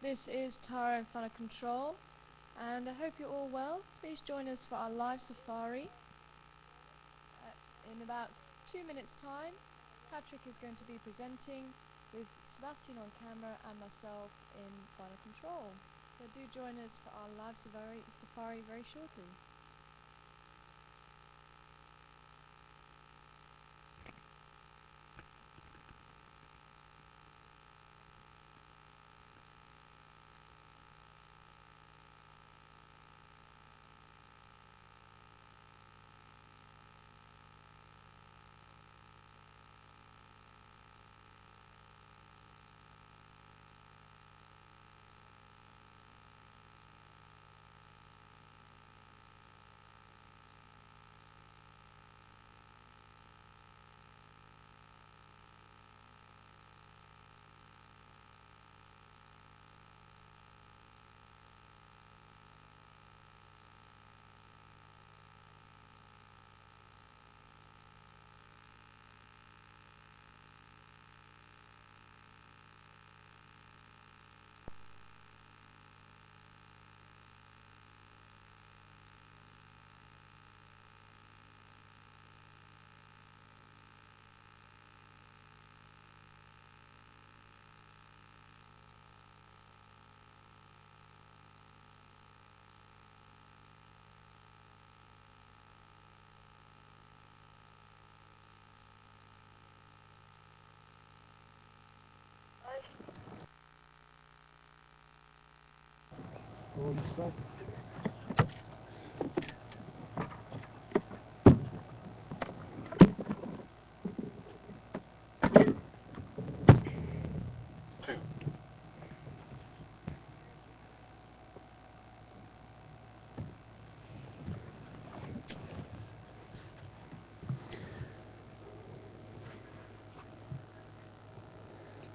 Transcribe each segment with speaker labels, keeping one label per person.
Speaker 1: This is Tara in front of control, and I hope you're all well. Please join us for our live safari. In about 2 minutes time, Patrick is going to be presenting with Sebastian on camera and myself in final control. So do join us for our live safari very shortly.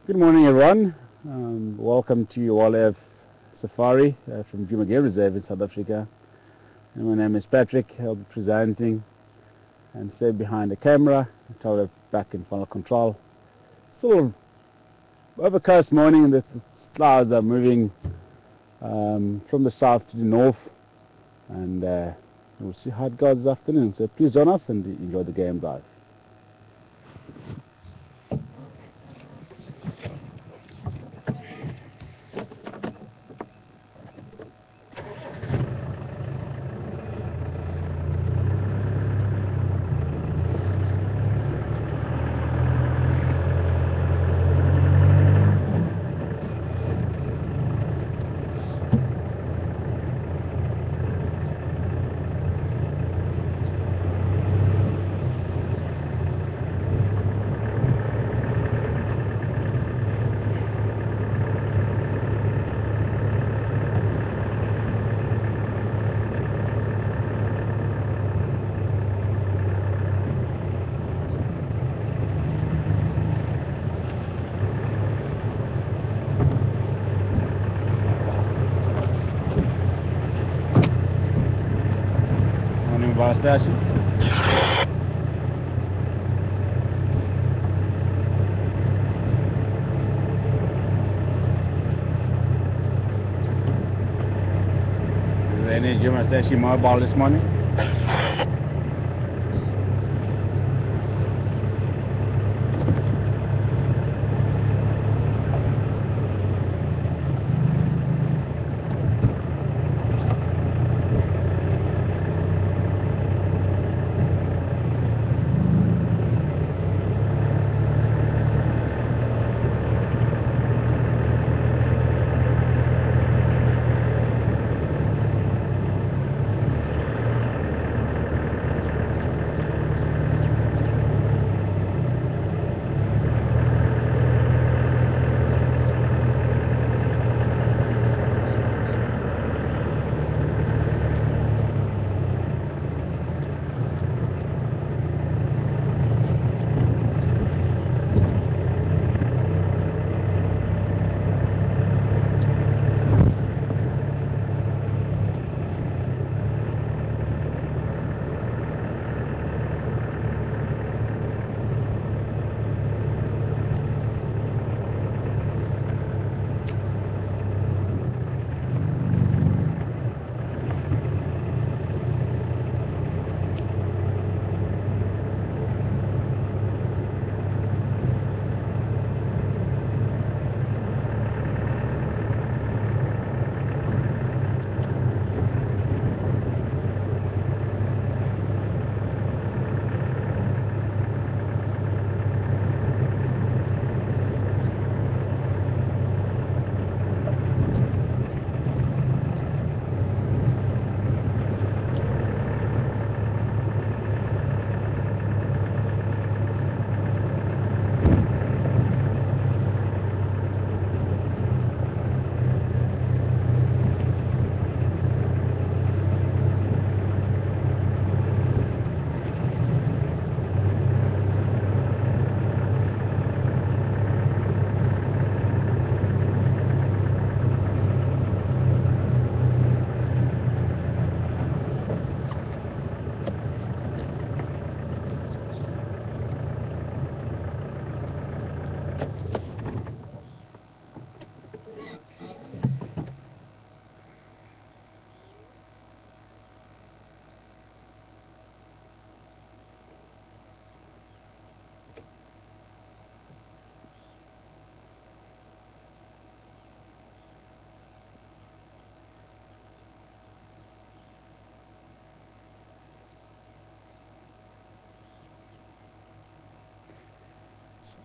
Speaker 2: Good morning, everyone. Welcome to Wildlife Safari from Djuma Game Reserve in South Africa. And my name is Patrick. I'll be presenting and stay behind the camera. Totally back in final control. Still overcast morning. The clouds are moving from the south to the north, and we'll see how it goes this afternoon. So please join us and enjoy the game drive. Stashes. Is there any Djuma Stashi mobile this morning?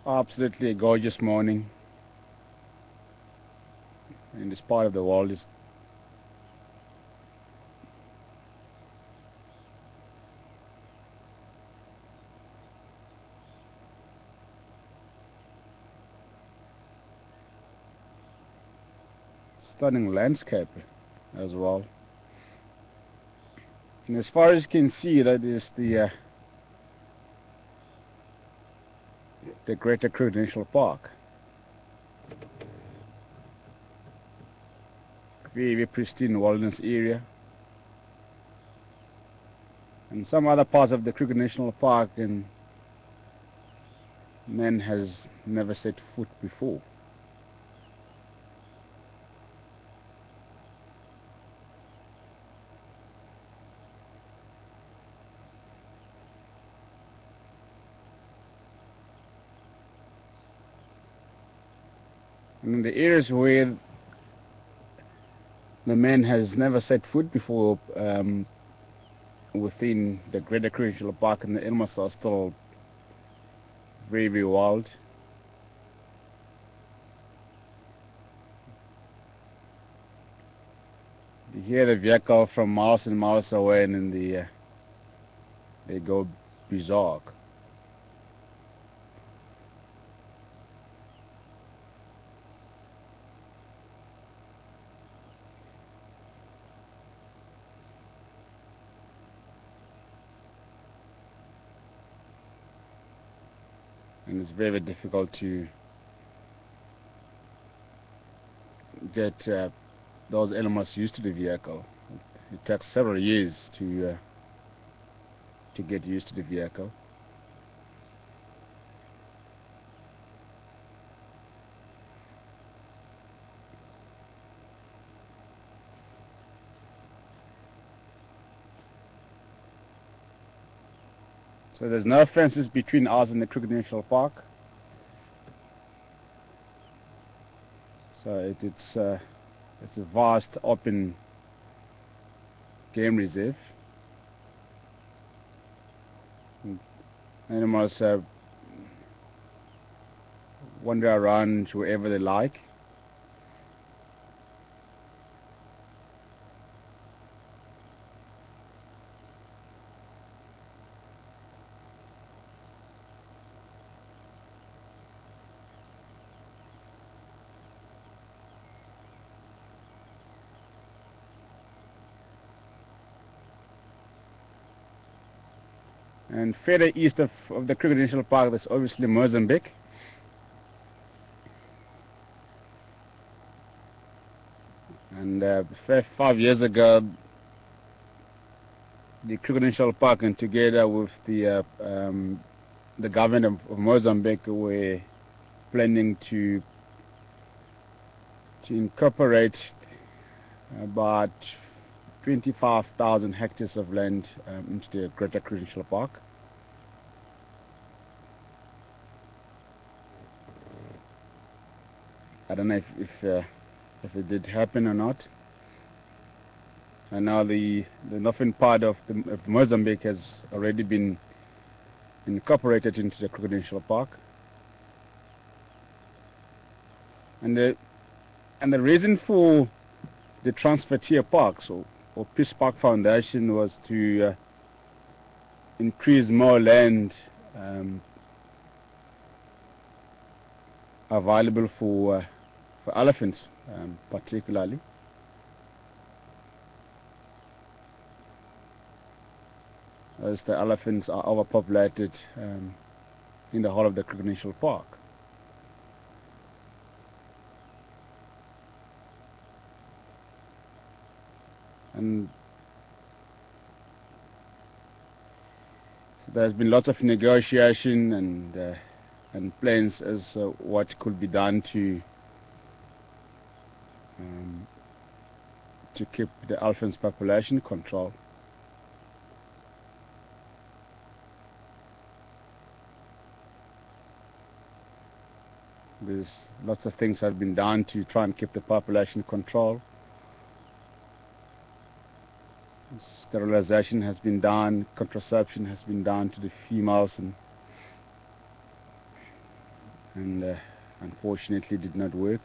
Speaker 2: Absolutely a gorgeous morning in this part of the world. Is stunning landscape as well. And as far as you can see, that is the Greater Kruger National Park. Very pristine wilderness area. And some other parts of the Kruger National Park, and man has never set foot before. And in the areas where the man has never set foot before, within the Greater Kruger National Park, and the animals are still very wild. You hear the vehicle from miles and miles away, and then they go bizarre. And it's very difficult to get those animals used to the vehicle. It takes several years to get used to the vehicle. So there's no fences between us and the Kruger National Park. So it's a vast open game reserve. Animals wander around wherever they like. And further east of the Kruger National Park, there's obviously Mozambique. And 5 years ago, the Kruger National Park, and together with the government of Mozambique, were planning to incorporate about 25,000 hectares of land into the Greater Kruger National Park. I don't know if it did happen or not. And now the northern part of Mozambique has already been incorporated into the Kruger National Park. And the reason for the transfer tier parks or Peace Park Foundation was to increase more land available for elephants, particularly. As the elephants are overpopulated in the whole of the Kruger National Park. And so there's been lots of negotiation and plans as what could be done to keep the elephants' population control. There's lots of things have been done to try and keep the population control. Sterilization has been done, contraception has been done to the females, and and unfortunately did not work.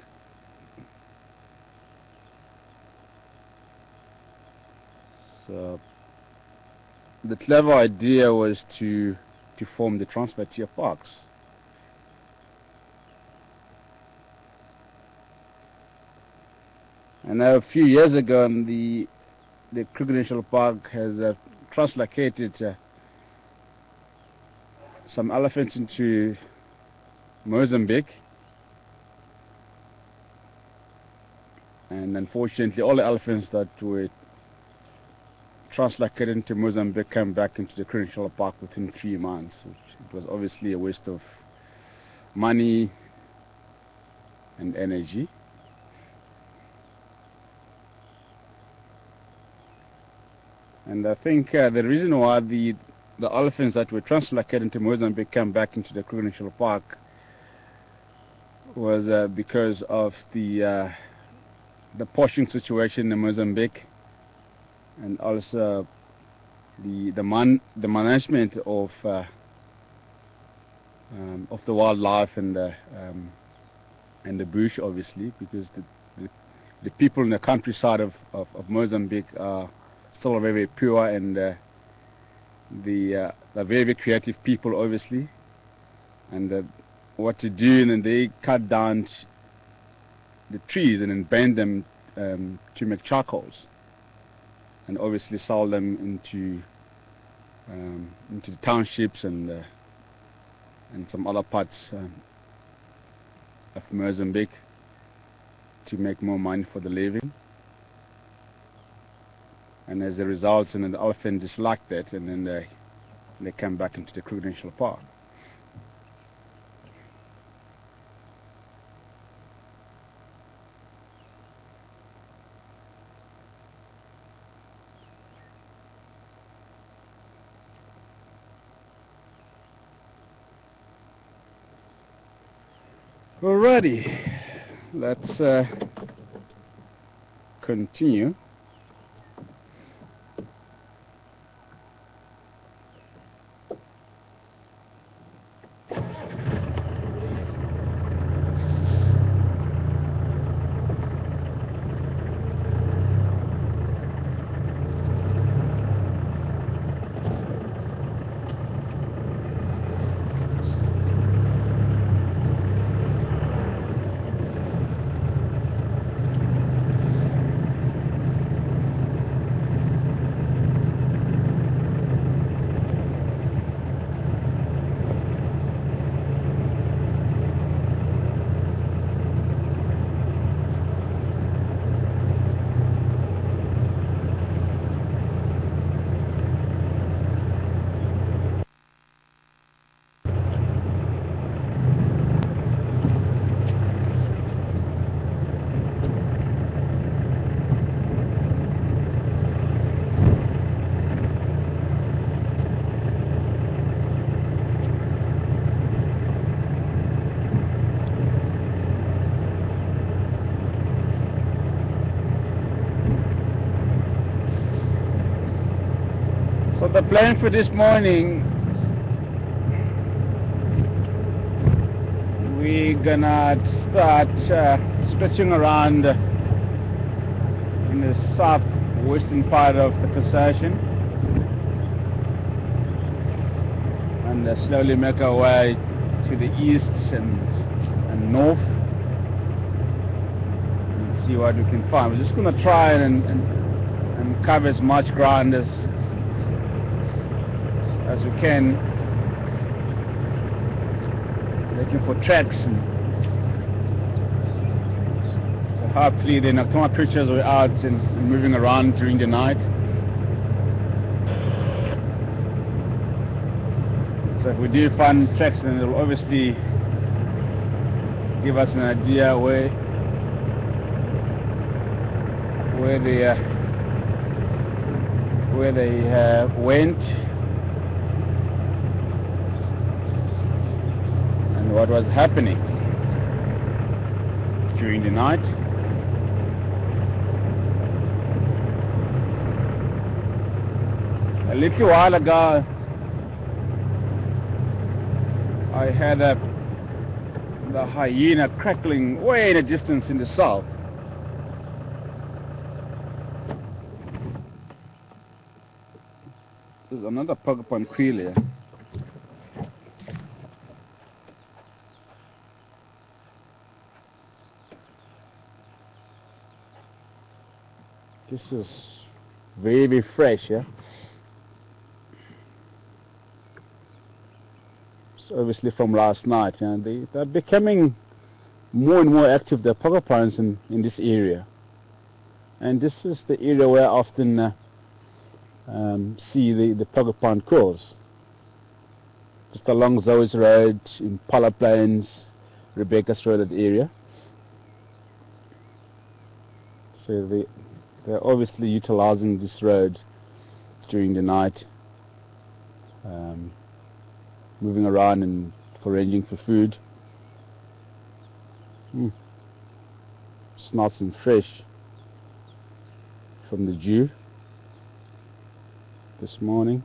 Speaker 2: So the clever idea was to form the Transfrontier Parks. And a few years ago, the Kruger National Park has translocated some elephants into Mozambique, and unfortunately all the elephants that were translocated into Mozambique came back into the Kruger National Park within 3 months, which it was obviously a waste of money and energy. And I think the reason why the elephants that were translocated into Mozambique came back into the Kruger National Park was because of the poaching situation in Mozambique, and also the management of the wildlife and the bush, obviously, because the people in the countryside of Mozambique are still very, very pure, and they're very, very creative people, obviously. And what to do, and then they cut down the trees and then burn them to make charcoals, and obviously sell them into the townships and some other parts of Mozambique to make more money for the living. And as a result, and the elephant disliked that, and then they came back into the Kruger National Park. Alrighty, let's continue. So the plan for this morning, we're gonna start stretching around in the southwestern part of the concession, and slowly make our way to the east and north, and see what we can find. We're just gonna try and cover as much ground as we can, looking for tracks. And so hopefully the nocturnal creatures were out and moving around during the night. So if we do find tracks, then it will obviously give us an idea where they went, what was happening during the night. A little while ago, I had the hyena crackling way in the distance in the south. There's another porcupine quail here. This is very, very fresh, yeah. It's obviously from last night, and they're becoming more and more active, the porcupines in this area. And this is the area where I often see the porcupine calls. Just along Zoe's Road, in Pala Plains, Rebecca's Road, that area. So they're obviously utilizing this road during the night, moving around and foraging for food. It's nice and fresh from the dew this morning.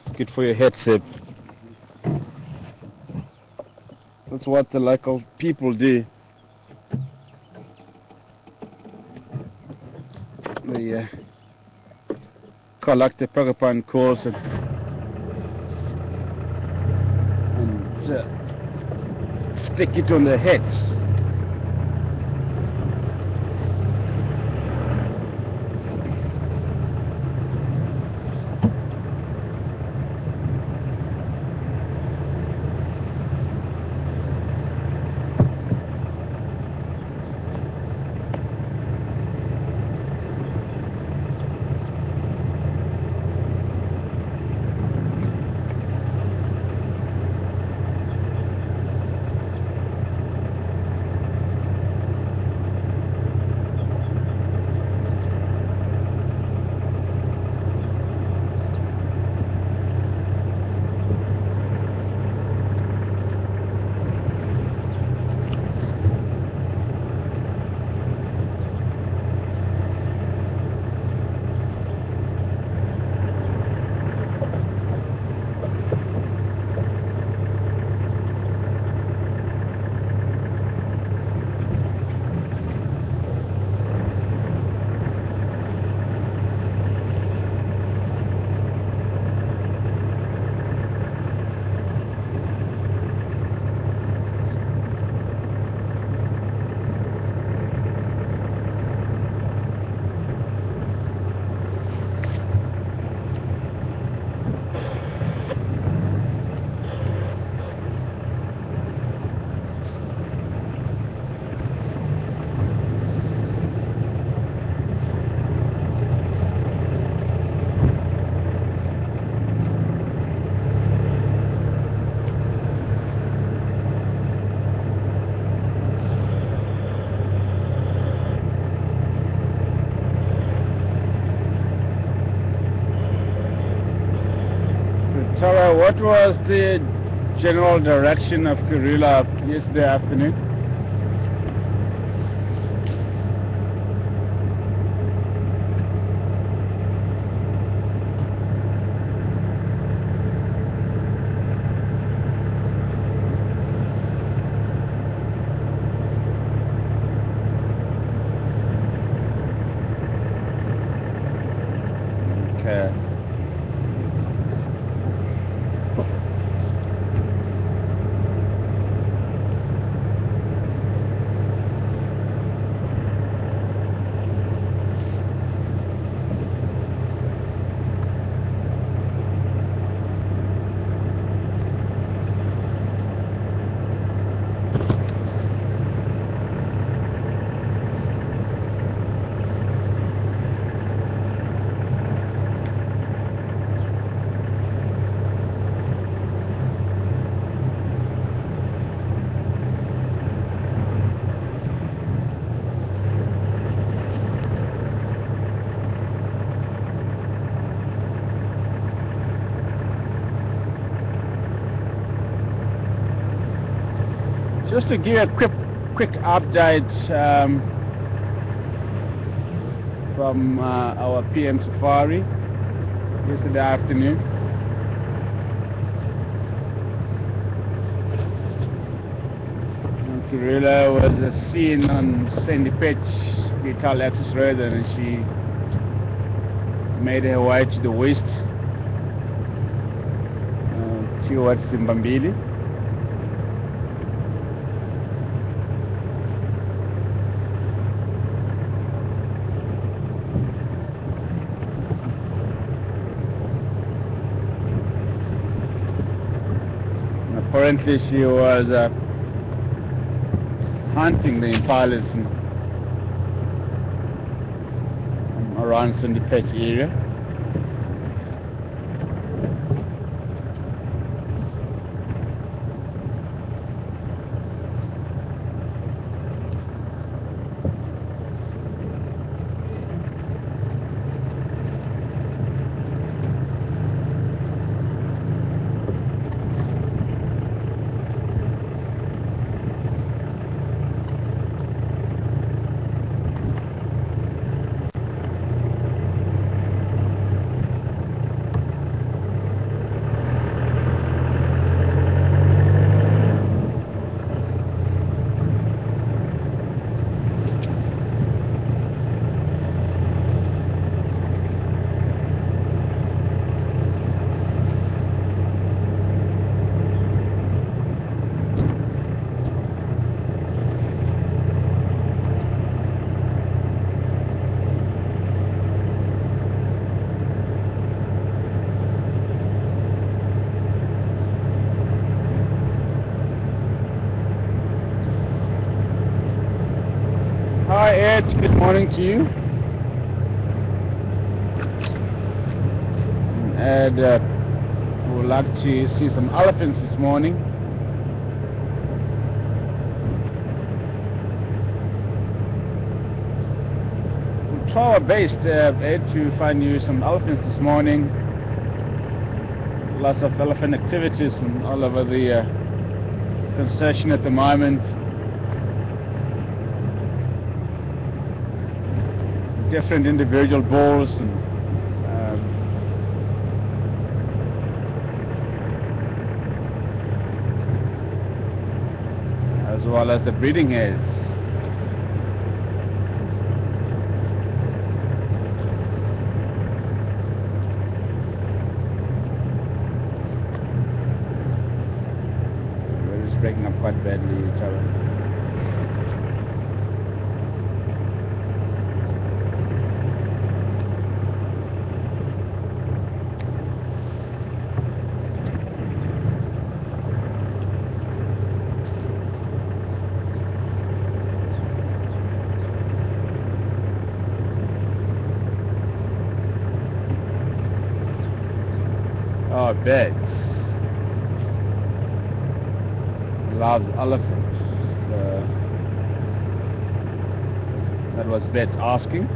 Speaker 2: It's good for your headset. That's what the local people do. They collect the porcupine calls and stick it on their heads. Tara, what was the general direction of Karula yesterday afternoon? Okay. Just to give a quick update from our PM safari yesterday afternoon. Kirilla was seen on Sandy Pitch, Vital Access Road, and she made her way to the west towards Zimbambili. Apparently she was hunting the impalas around Sandy Pitch area. Hi Ed, good morning to you. Ed would like to see some elephants this morning. We'll try our best, Ed, to find you some elephants this morning. Lots of elephant activities all over the concession at the moment. Different individual bulls and as well as the breeding heads. We're just breaking up quite badly each other. Oh, Bets loves elephants. That was Bets asking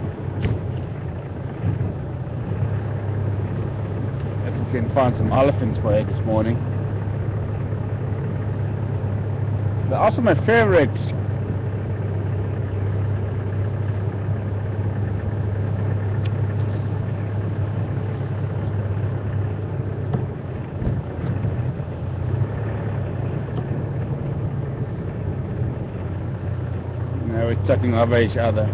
Speaker 2: if we can find some elephants for her this morning. They're also my favorite. We're talking over each other.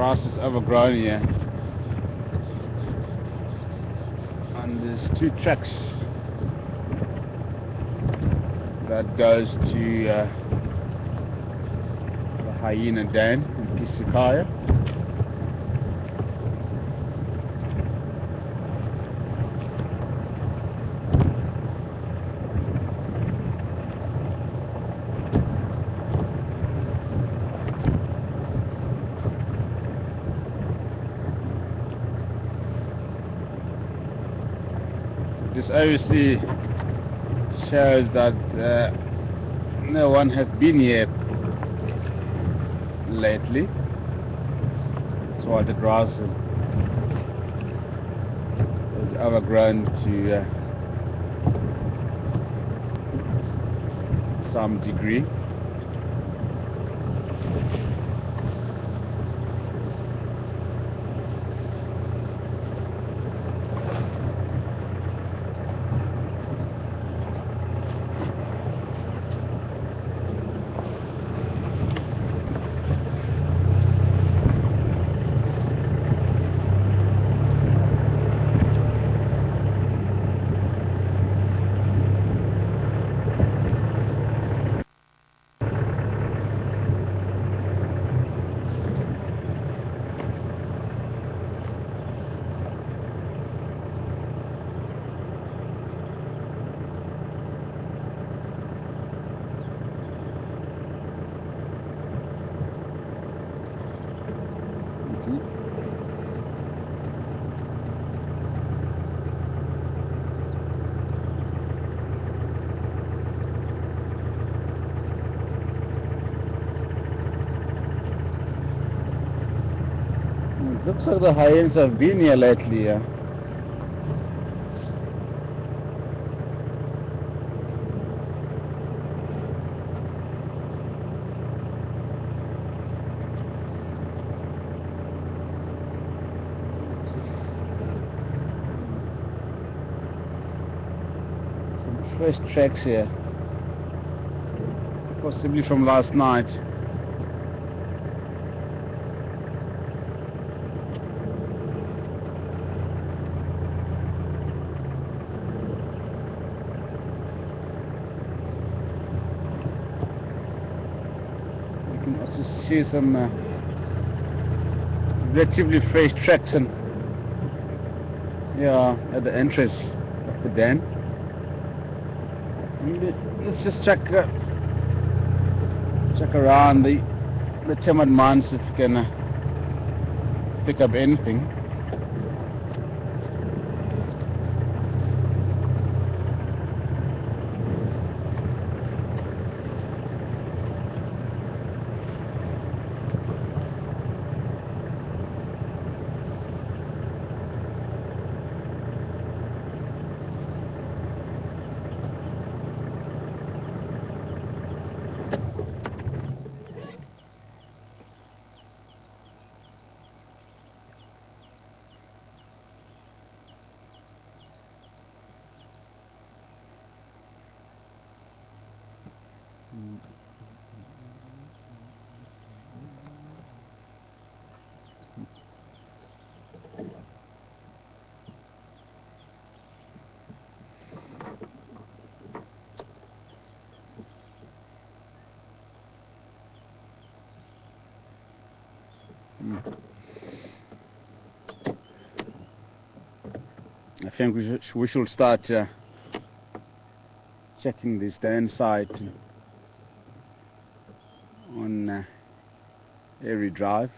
Speaker 2: grass is overgrown here, and there's 2 tracks that goes to the Hyena Den in Piscataway. This obviously shows that no one has been here lately. That's why the grass is overgrown to some degree. It looks like the hyenas have been here lately. Some fresh tracks here, possibly from last night. You can also see some relatively fresh tracks and at the entrance of the den. Let's just check around the timbered months if we can pick up anything. I think we should start checking this den site on Erie Drive.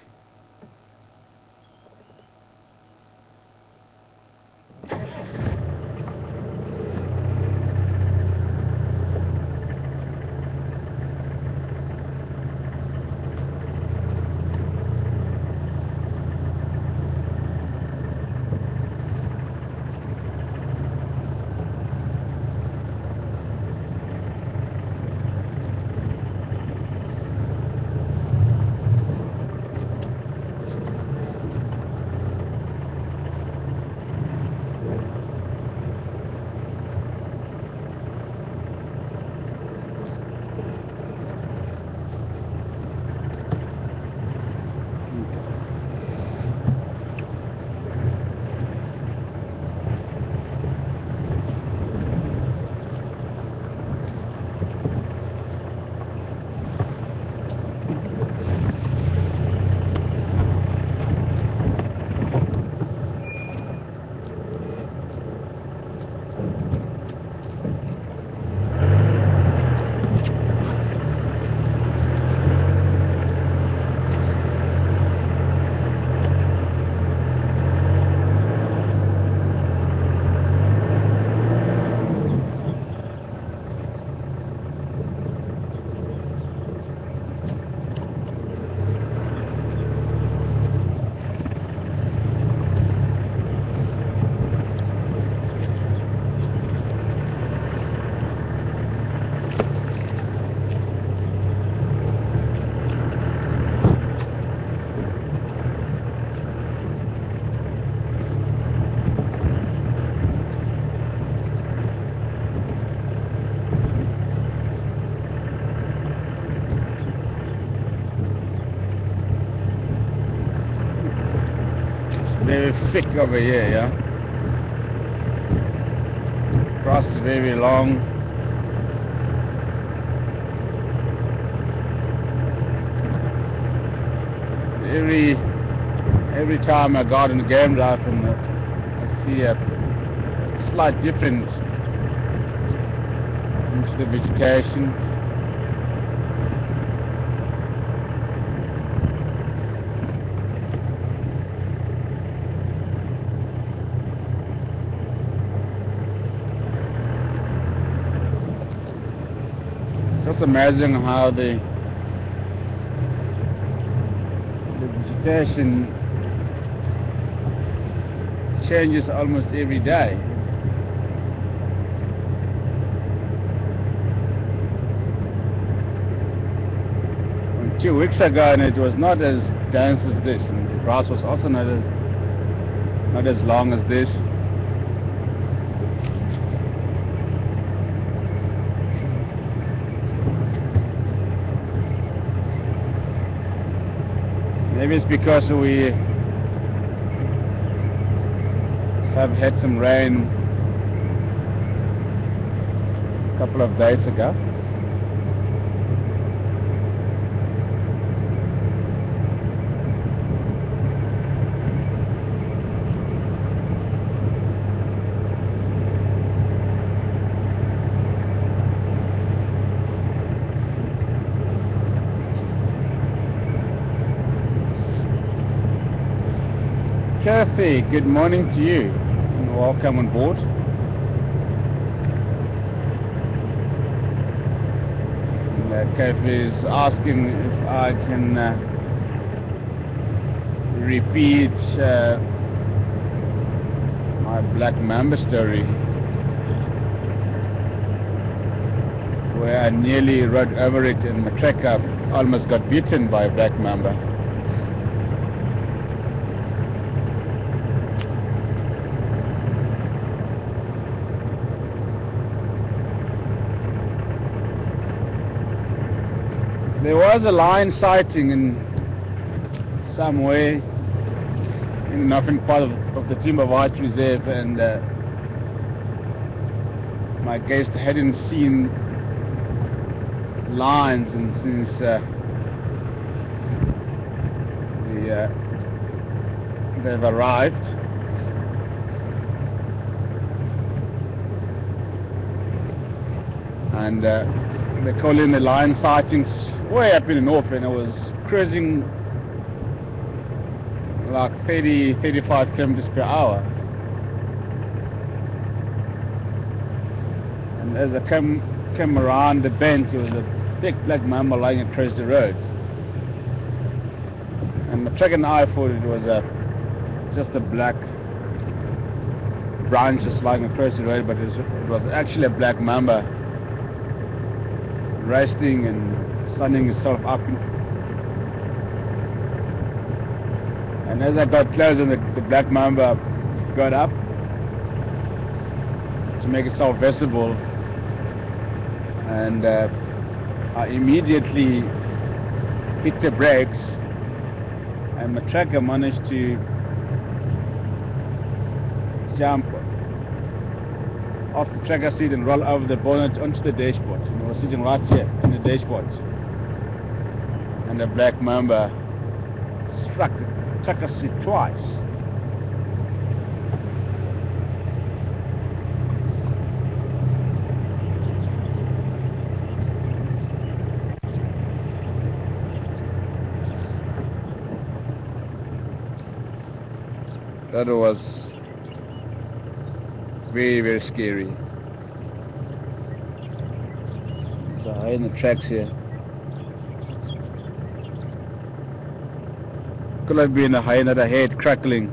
Speaker 2: very thick over here, yeah. Grass is very long. Every time I go out on the game drive, and I see a slight difference into the vegetation. It's just amazing how the vegetation changes almost every day. And 2 weeks ago, and it was not as dense as this, and the grass was also not as long as this. Maybe it's because we have had some rain a couple of days ago. Kathy, good morning to you and welcome on board. And, Kathy is asking if I can repeat my black mamba story, where I nearly rode over it and my tracker almost got bitten by a black mamba. There was a lion sighting in some way in the northern part of the Timber White Reserve, and my guest hadn't seen lions, and since they've arrived, and they call in the lion sightings way up in the north, and I was cruising like 30-35 kilometers per hour, and as I came around the bend, there was a big black mamba lying across the road, and my tracker and I thought it was just a black branch just lying across the road, but it was actually a black mamba resting and sunning itself up. And as I got closer, the black mamba got up to make itself visible, and I immediately hit the brakes, and my tracker managed to jump off the tracker seat and roll over the bonnet onto the dashboard. And I was sitting right here in the dashboard, and the black mamba struck the tracker seat twice. That was very, very scary. There's a high in the tracks here. Could have been a hyena that I had crackling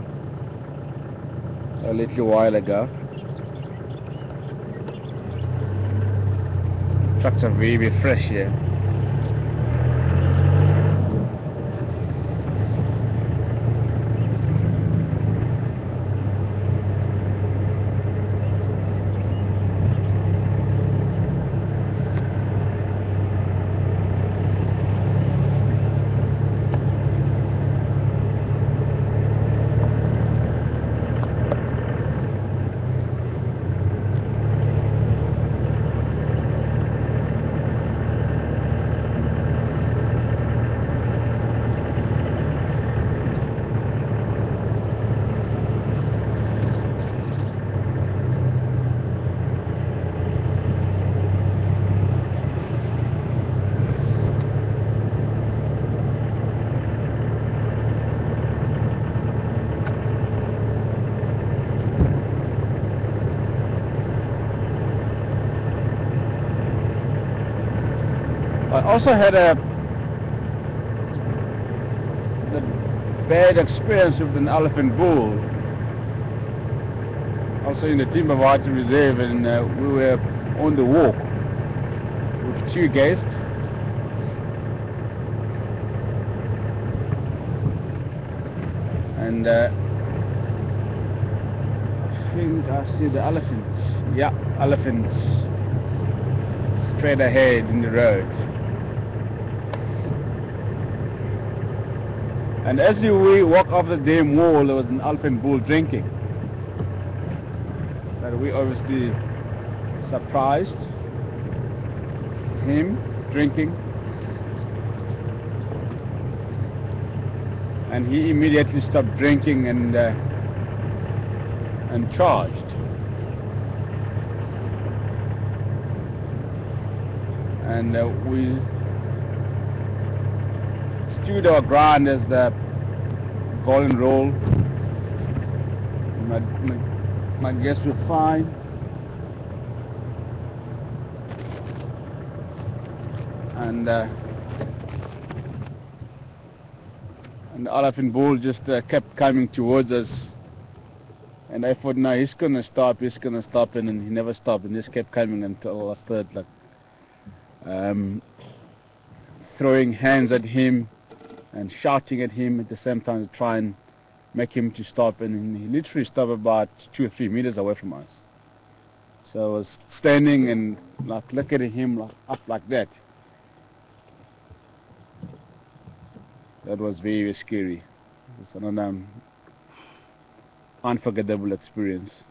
Speaker 2: a little while ago. Trucks are very, very fresh here. also had a bad experience with an elephant bull. Also in the Timbawati Reserve, and we were on the walk with 2 guests. And I think I see the elephants. Yeah, elephants straight ahead in the road. And as we walk off the dam wall, there was an elephant bull drinking. But we obviously surprised him drinking, and he immediately stopped drinking and charged. And we stood our ground as the golden rule. My guests were fine. And the elephant bull just kept coming towards us. And I thought, no, he's gonna stop, and then he never stopped, and just kept coming until I started like throwing hands at him and shouting at him at the same time to try and make him to stop, and he literally stopped about 2 or 3 meters away from us. So I was standing and like looking at him like, up like that. That was very, very scary. It's another unforgettable experience.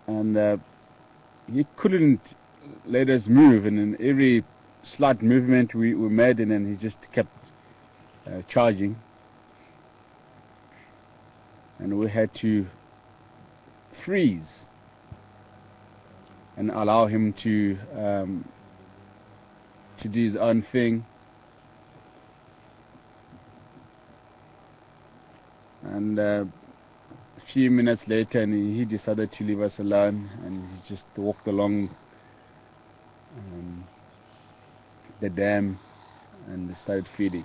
Speaker 2: And he couldn't let us move, and in every slight movement we made, and then he just kept charging, and we had to freeze and allow him to do his own thing. And a few minutes later, and he decided to leave us alone, and he just walked along the dam and started feeding.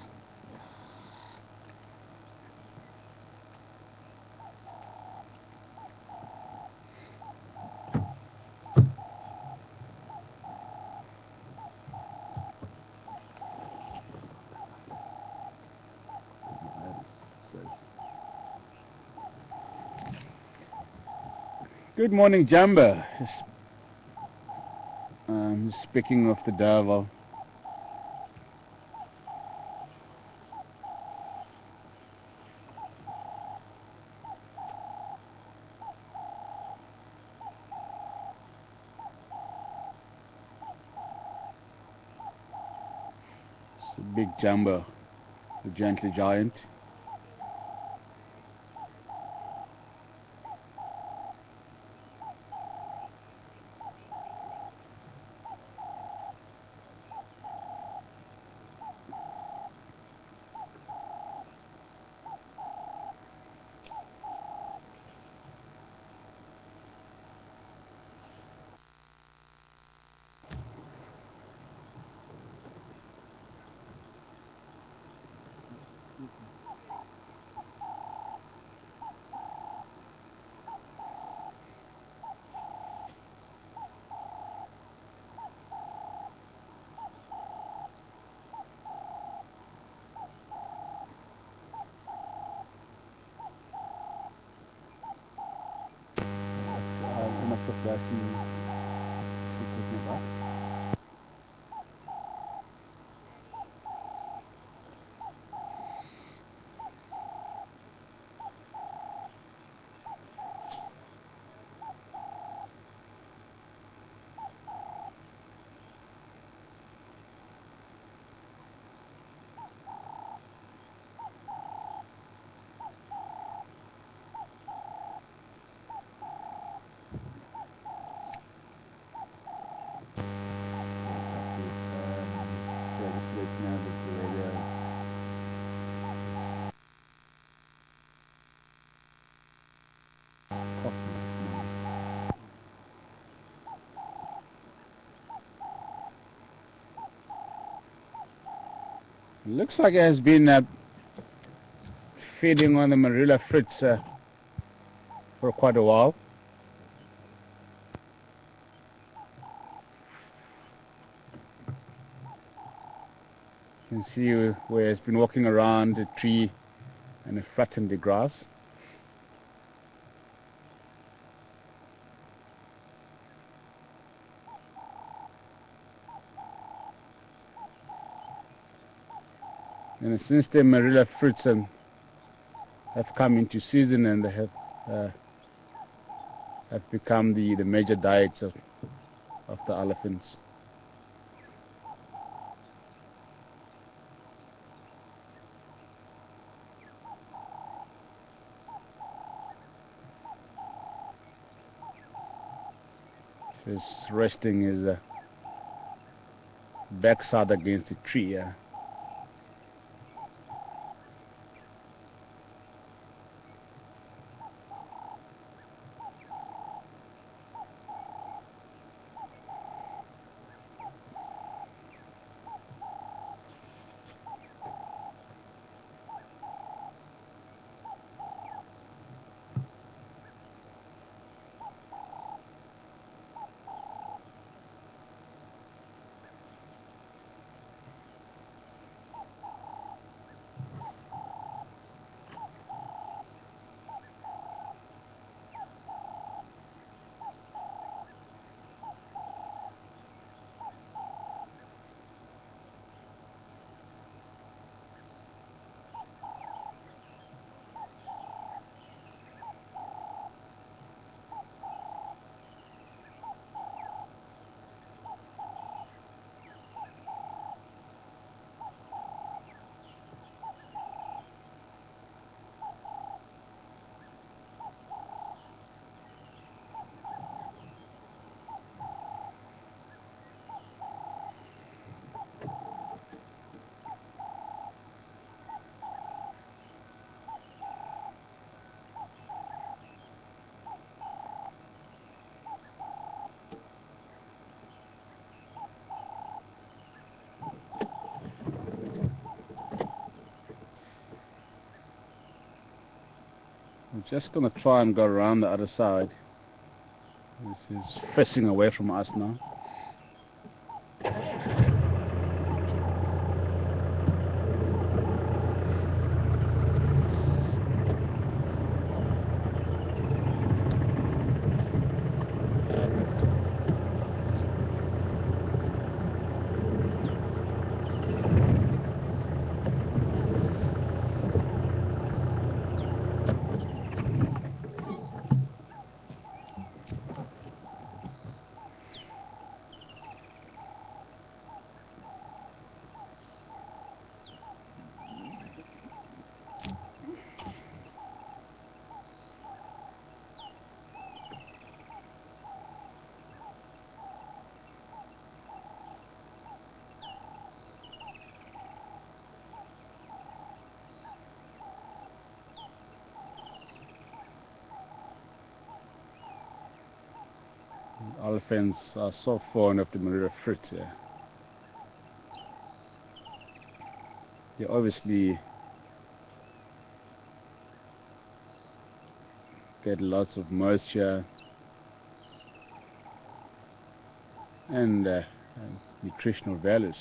Speaker 2: Good morning, Jamba. Speaking of the devil. It's a big Jamba, a gently giant. Looks like it has been feeding on the marula fruits for quite a while. You can see where it's been walking around the tree and it flattened the grass. And since the marula fruits have come into season and they have become the major diets of the elephants. He's resting his backside against the tree. I'm just going to try and go around the other side. This is facing away from us now. Elephants are so fond of the marula fruits. They obviously get lots of moisture and nutritional values.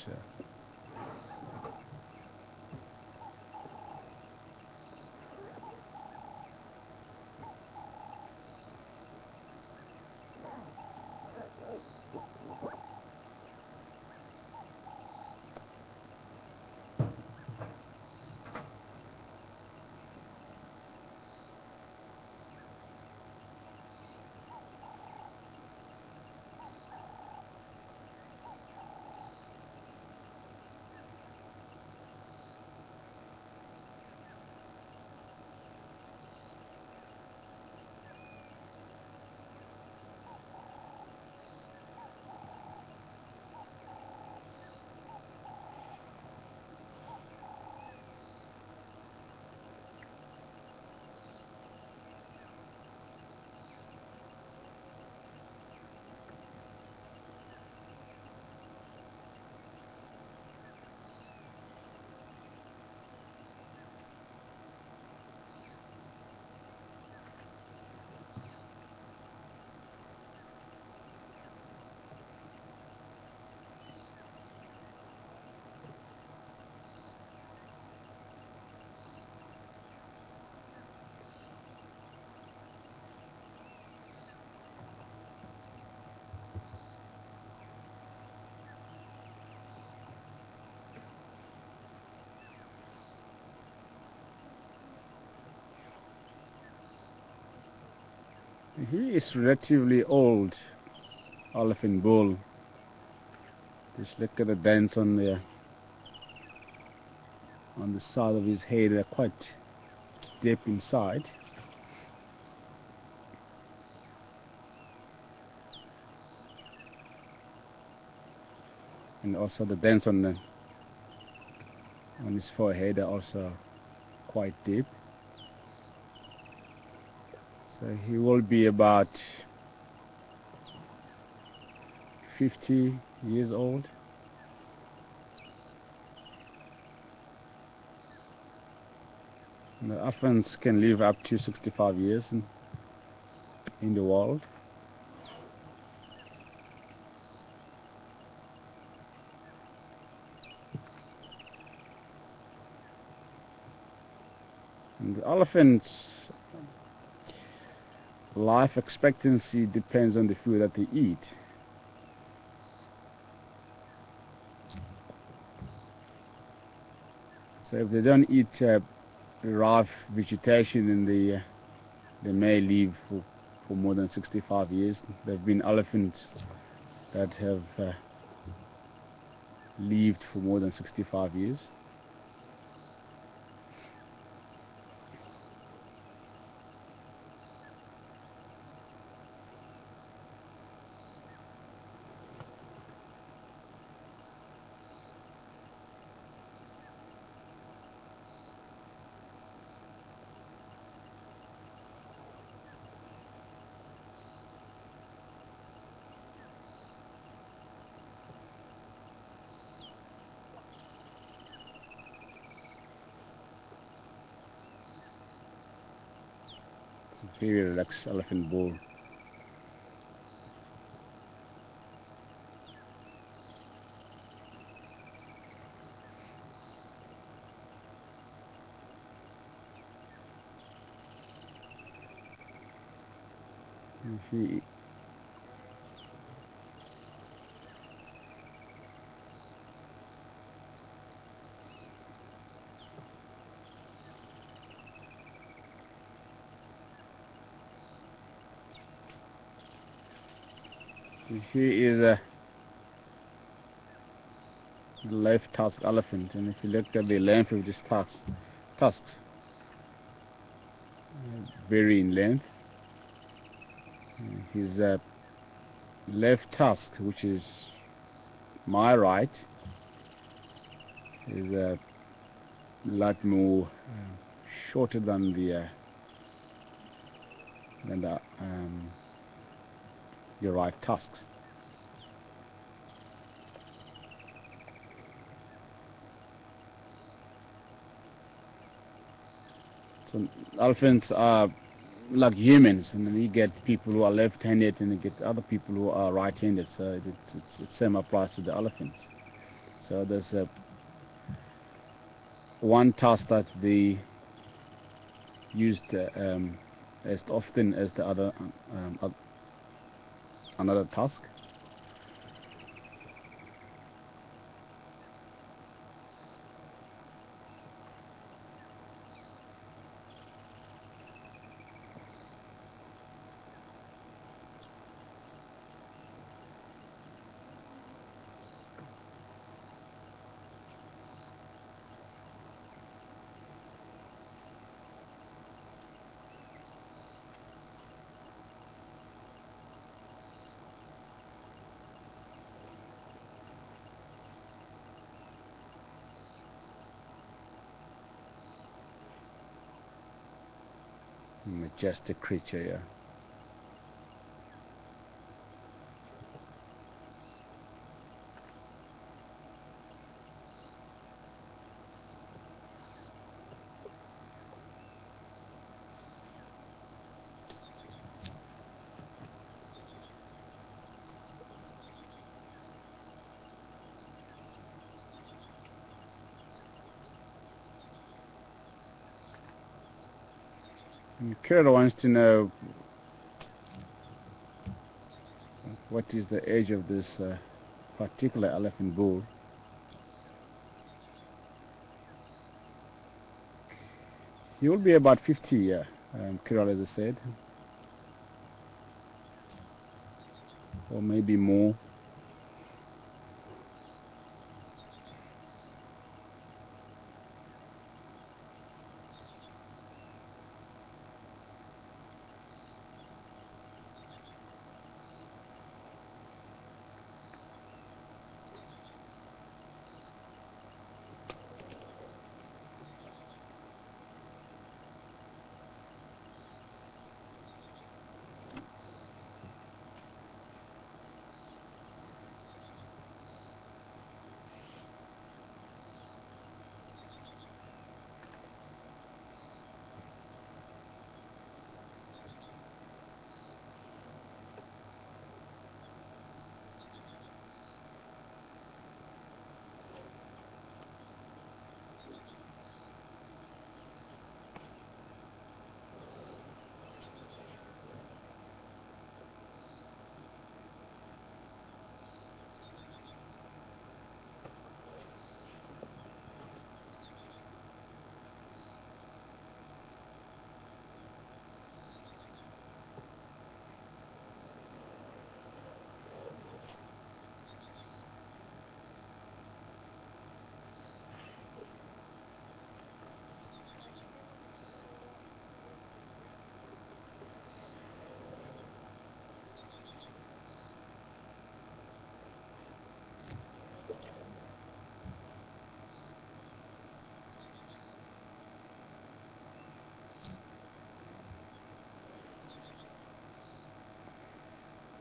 Speaker 2: He is relatively old elephant bull. Just look at the dents on the side of his head. They're quite deep inside. And also the dents on his forehead are also quite deep. So he will be about 50 years old. And the elephants can live up to 65 years in the world. And the elephants' life expectancy depends on the food that they eat. So if they don't eat rough vegetation, then they may live for more than 65 years. There have been elephants that have lived for more than 65 years. It's a very relaxed elephant bull. He is a left tusk elephant, and if you look at the length of this tusks vary in length. His left tusk, which is my right, is a lot more shorter than the right tusks. So elephants are like humans, and then you get people who are left-handed and you get other people who are right-handed, so the same applies to the elephants. So there's one tusk that they used as often as the other another tusk. Majestic creature, yeah. Kira wants to know what is the age of this particular elephant bull. He will be about 50, yeah, Kira, as I said. or maybe more.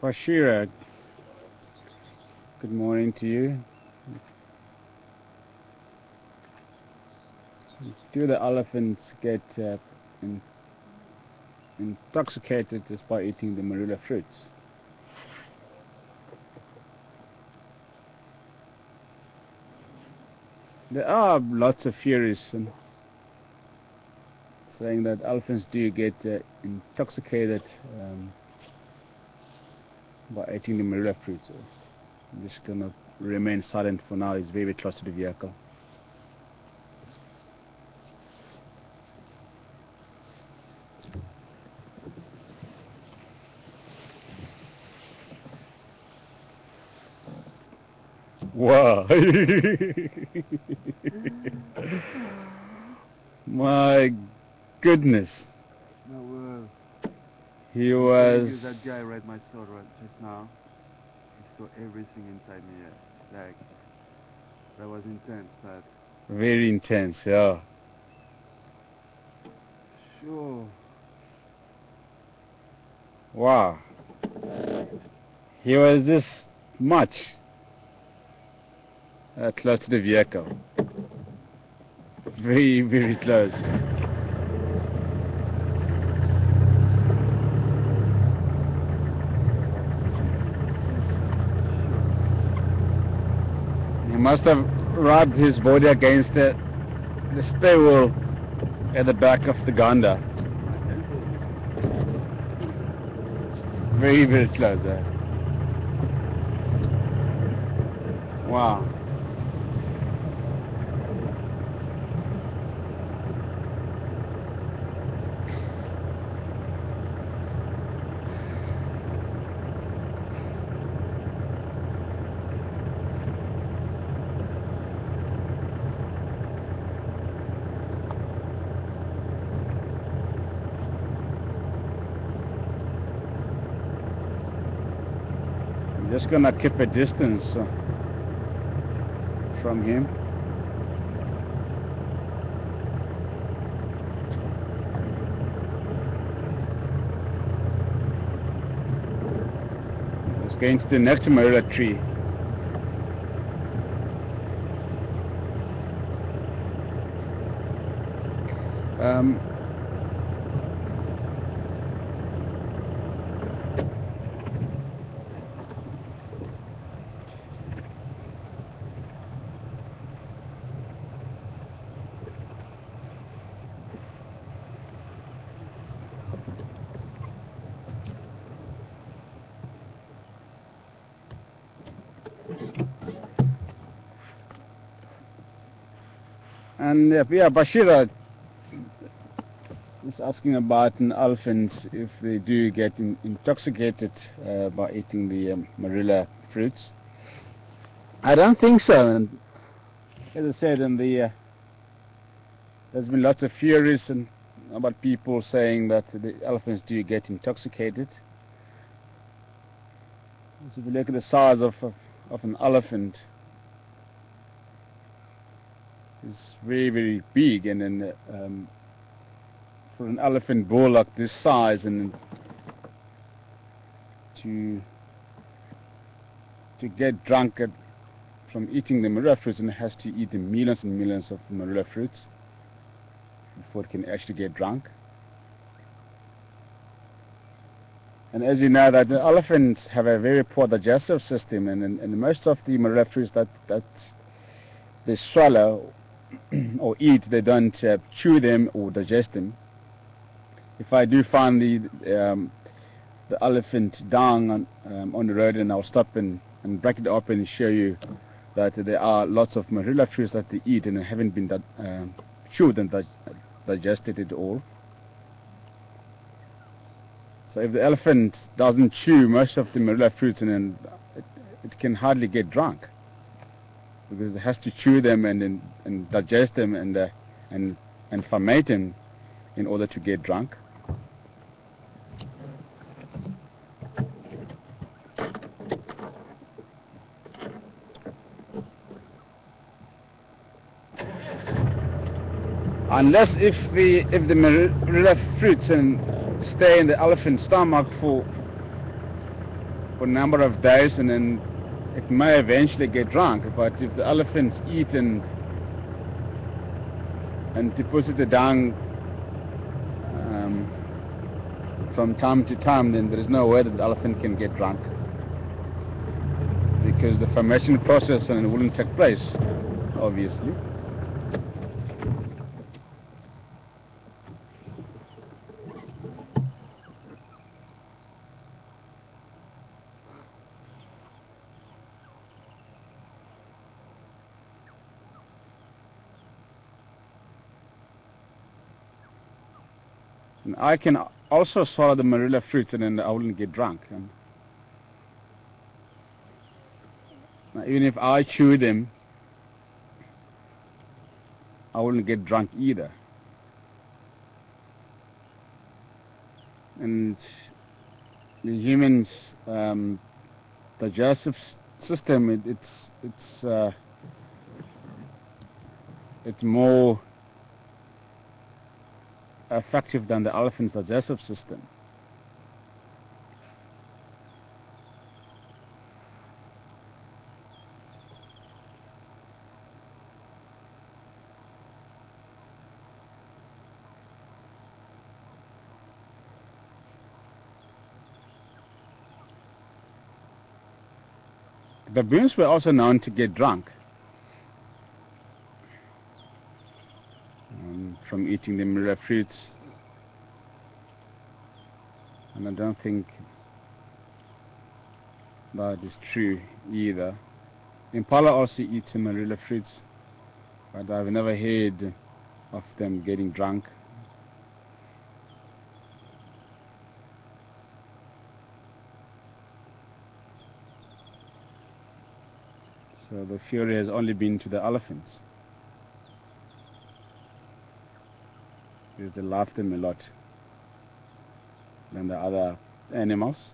Speaker 2: Bashira, good morning to you. Do the elephants get intoxicated just by eating the marula fruits? There are lots of theories saying that elephants do get intoxicated by eating the marula fruits. I'm just gonna remain silent for now. He's very close to the vehicle. Wow. My goodness.
Speaker 3: No,
Speaker 2: He was...
Speaker 3: that guy read my soul right just now. He saw everything inside me. Like, that was intense, but...
Speaker 2: Very intense, yeah.
Speaker 3: Sure.
Speaker 2: Wow. He was this much close to the vehicle. Very, very close. He must have rubbed his body against the spare wheel at the back of the Ganda. Very, very close. Wow. I'm just gonna keep a distance from him. Let's go into the next marula tree. And yeah, Bashira, It's asking about an elephants if they do get intoxicated by eating the marula fruits. I don't think so. And as I said, there's been lots of theories about people saying that the elephants do get intoxicated. So if you look at the size of an elephant, it's very, very big, and then for an elephant bull like this size, and to get drunk from eating the marula fruits, and it has to eat millions and millions of marula fruits before it can actually get drunk. And as you know, that the elephants have a very poor digestive system, and most of the marula fruits that they swallow or eat, they don't chew them or digest them. If I do find the elephant dung on the road, and I'll stop and break it open and show you that there are lots of marula fruits that they eat and haven't been chewed and digested at all. So if the elephant doesn't chew most of the marula fruits, and it can hardly get drunk, because it has to chew them and digest them and ferment them in order to get drunk. Unless if the marula fruits stay in the elephant's stomach for a number of days, and then it may eventually get drunk. But if the elephants eat and deposit the dung from time to time, then there is no way that the elephant can get drunk, because the fermentation process wouldn't take place, obviously. And I can also swallow the marula fruits, and then I wouldn't get drunk. And now, even if I chew them, I wouldn't get drunk either. And the human's digestive system, it's more effective than the elephant's digestive system. Baboons were also known to get drunk from eating the marula fruits, and I don't think that is true either. Impala also eats the marula fruits, but I've never heard of them getting drunk. So the fury has only been to the elephants, because they love them a lot than the other animals.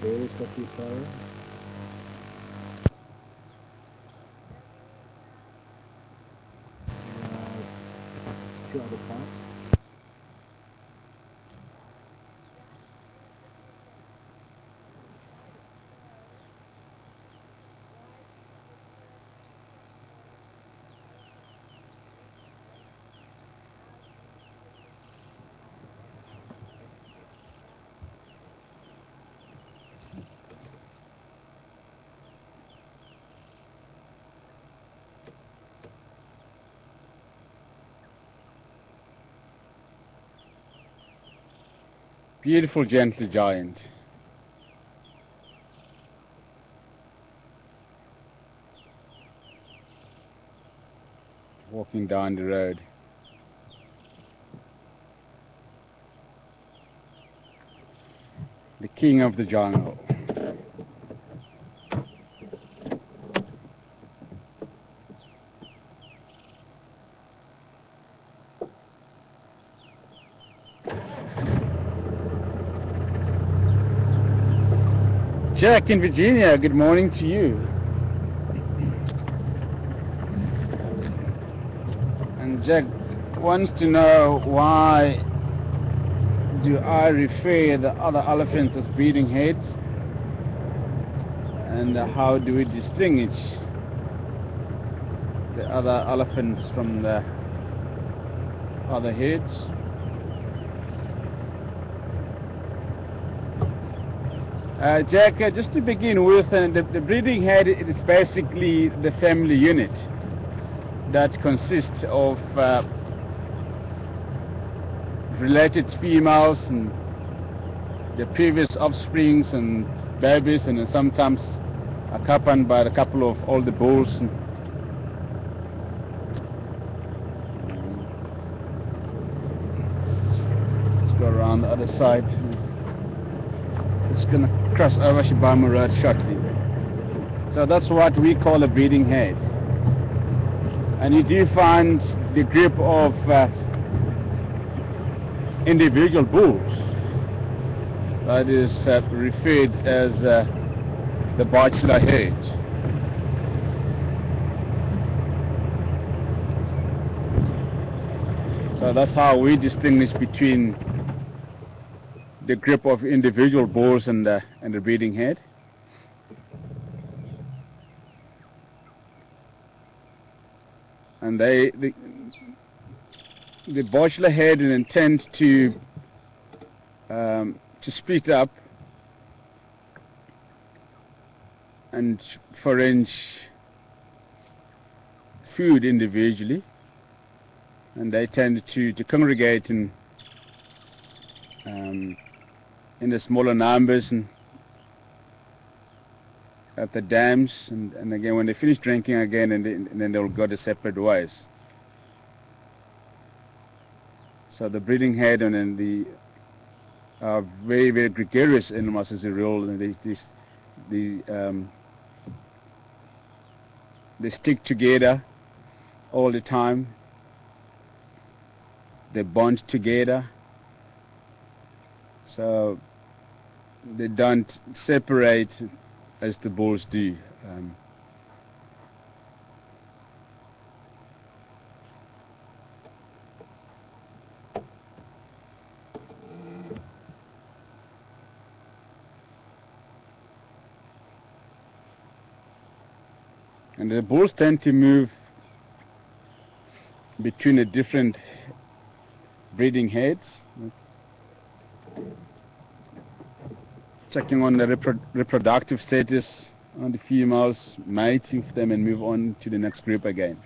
Speaker 2: Very coffee fire. Two other parts. Beautiful gentle giant. Walking down the road. The king of the jungle. Jack in Virginia, good morning to you. And Jack wants to know, why do I refer the other elephants as breeding heads, and how do we distinguish the other elephants from the other heads? Jack, just to begin with, the breeding head is basically the family unit that consists of related females and the previous offsprings and babies, and sometimes accompanied by a couple of older bulls. Let's go around the other side. It's gonna cross over Shibama Road shortly. So that's what we call a breeding head. And you do find the group of individual bulls that is referred as the bachelor herd. So that's how we distinguish between the group of individual bulls and the breeding head. And the bachelor head intend to split up and forage food individually, and they tend to congregate in the smaller numbers and at the dams, and again when they finish drinking again, and then they'll go their separate ways. So the breeding head and then the are very, very gregarious animals as a rule, and they stick together all the time. They bond together, so they don't separate as the bulls do. And the bulls tend to move between the different breeding heads, checking on the reproductive status on the females, mating for them, and move on to the next group again.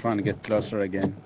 Speaker 2: Trying to get closer again.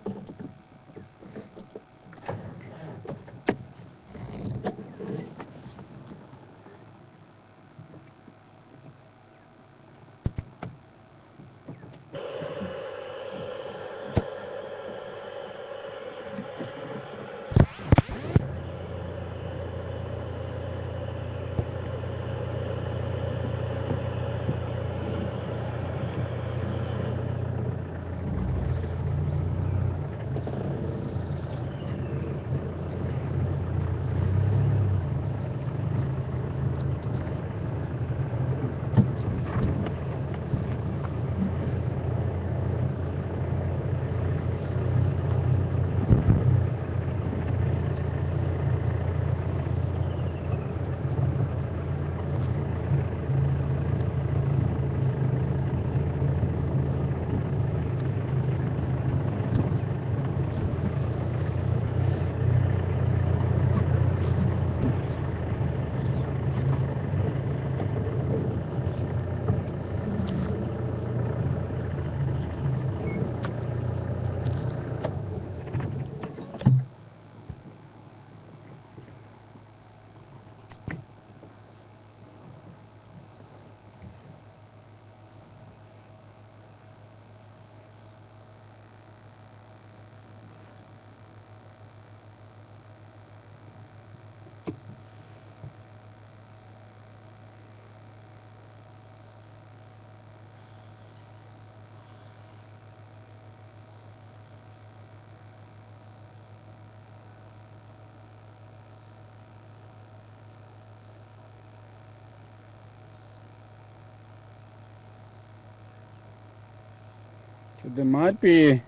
Speaker 2: So there might be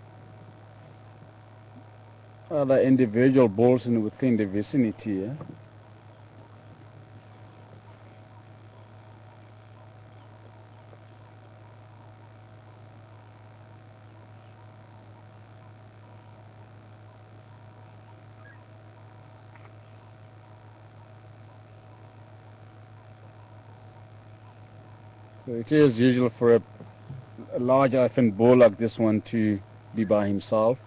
Speaker 2: other individual bulls within the vicinity. Yeah? So it is usual for a large elephant bull like this one to be by himself.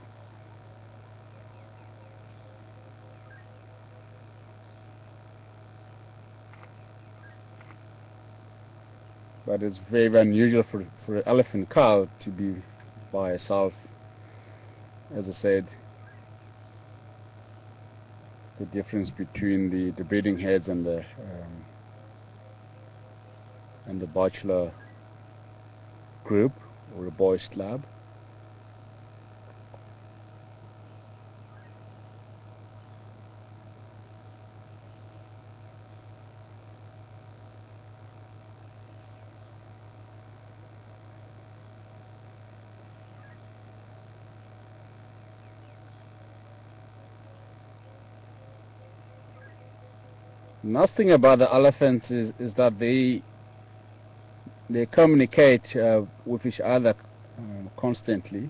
Speaker 2: But it's very, very unusual for an elephant cow to be by herself. As I said, the difference between the breeding heads and the bachelor group or a boys club. Nice thing about the elephants is that they communicate with each other constantly.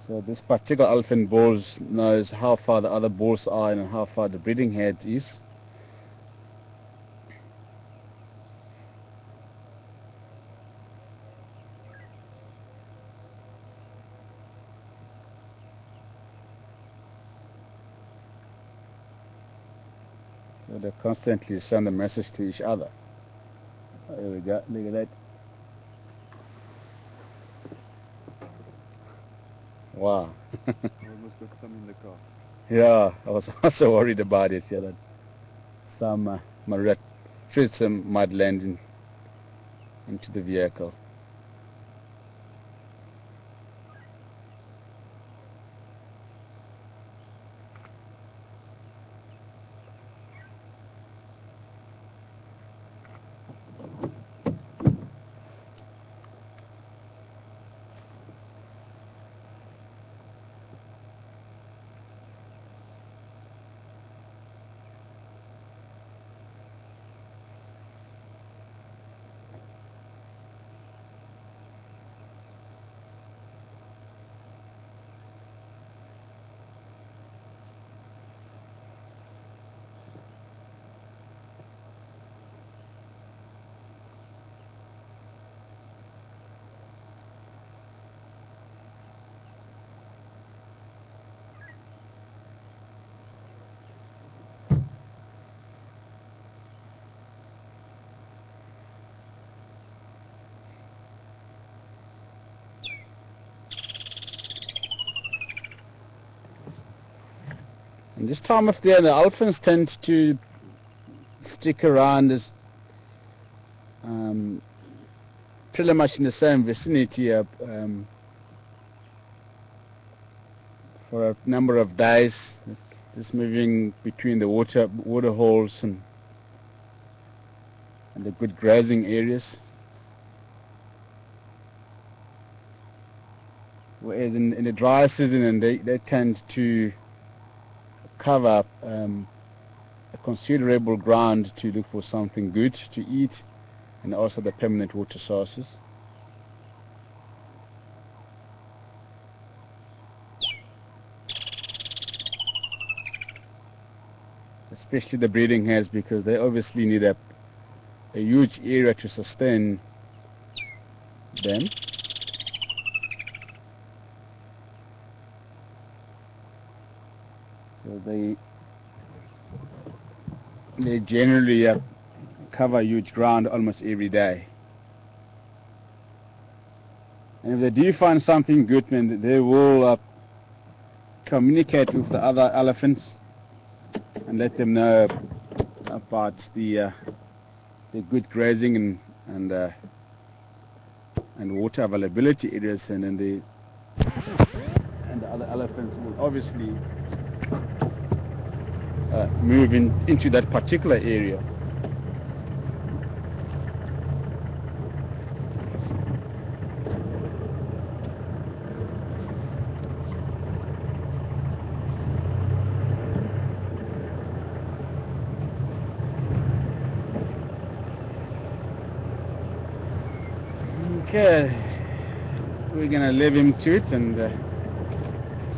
Speaker 2: So this particular elephant bull knows how far the other bulls are and how far the breeding head is. So they constantly send a message to each other. There we go, look at that. Wow.
Speaker 3: I almost got some in the car.
Speaker 2: Yeah, I was also worried about it. Yeah, that some treats might land into the vehicle. And this time of year, the elephants tend to stick around as pretty much in the same vicinity for a number of days, just moving between the water holes and the good grazing areas. Whereas in the dry season, they tend to cover a considerable ground to look for something good to eat and also the permanent water sources. Especially the breeding heads, because they obviously need a huge area to sustain them. So they generally cover huge ground almost every day. And if they do find something good, then they will communicate with the other elephants and let them know about the good grazing and water availability areas, and then the other elephants will obviously move into that particular area. Okay, we're gonna leave him to it and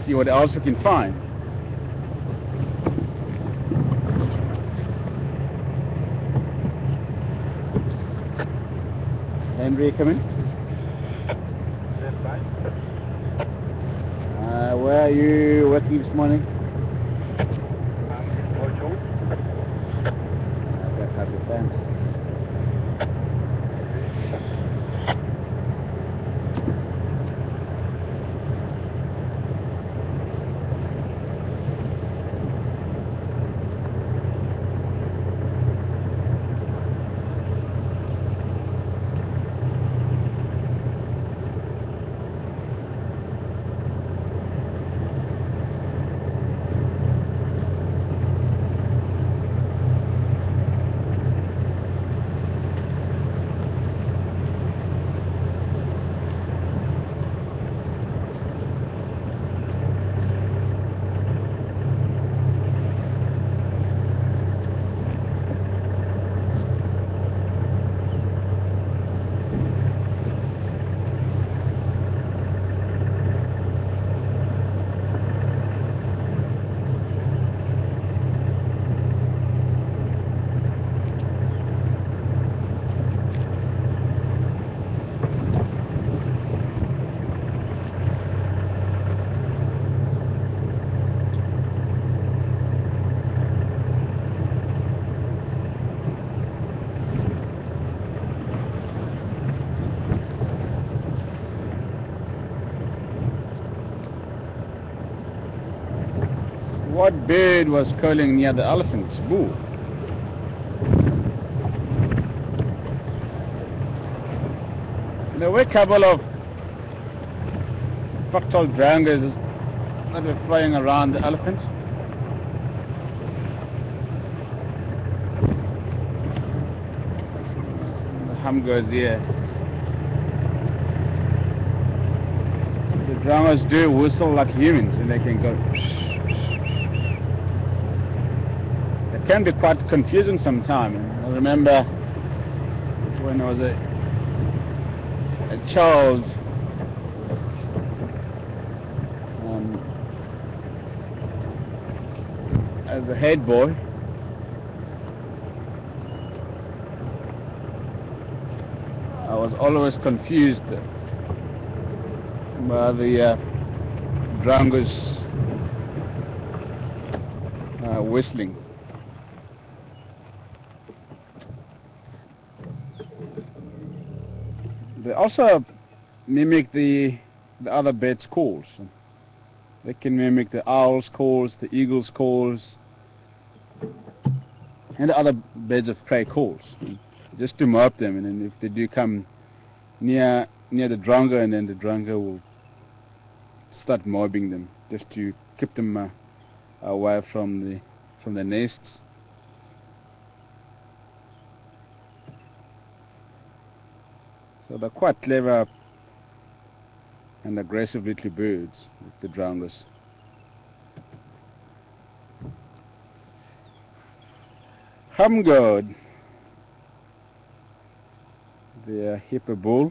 Speaker 2: see what else we can find. Henry, come in. Where are you working this morning? Okay, copy, thanks. What bird was calling near the elephant's boo? There were a couple of fractal drangers that were flying around the elephant. The hum goes here. The drangers do whistle like humans and they can go. It can be quite confusing sometimes. I remember when I was a child, as a head boy, I was always confused by the drangers whistling. They also mimic the other birds' calls. They can mimic the owl's calls, the eagle's calls, and the other birds of prey calls, just to mob them. And then if they do come near the dranga, and then the dranga will start mobbing them, just to keep them away from the nests. So they're quite clever and aggressive little birds, the drangas. Humgoad, the hippo bull.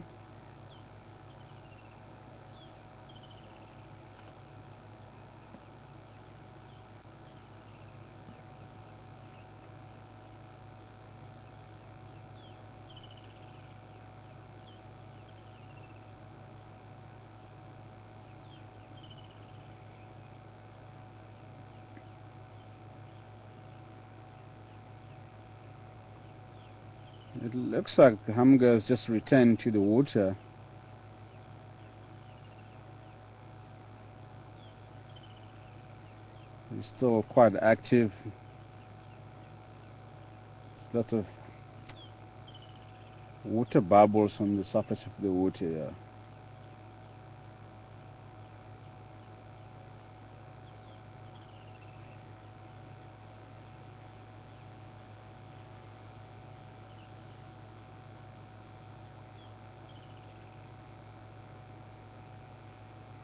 Speaker 2: It looks like the humga has just returned to the water. He's still quite active. There's lots of water bubbles on the surface of the water here.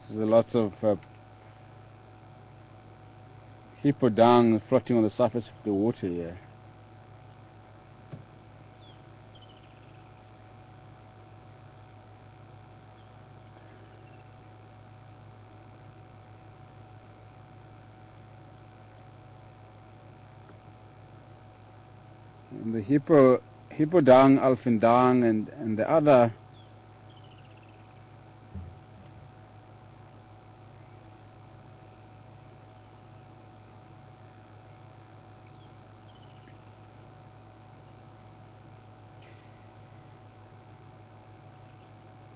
Speaker 2: There's lots of hippo dung floating on the surface of the water here. And the hippo dung, elephant dung, and the other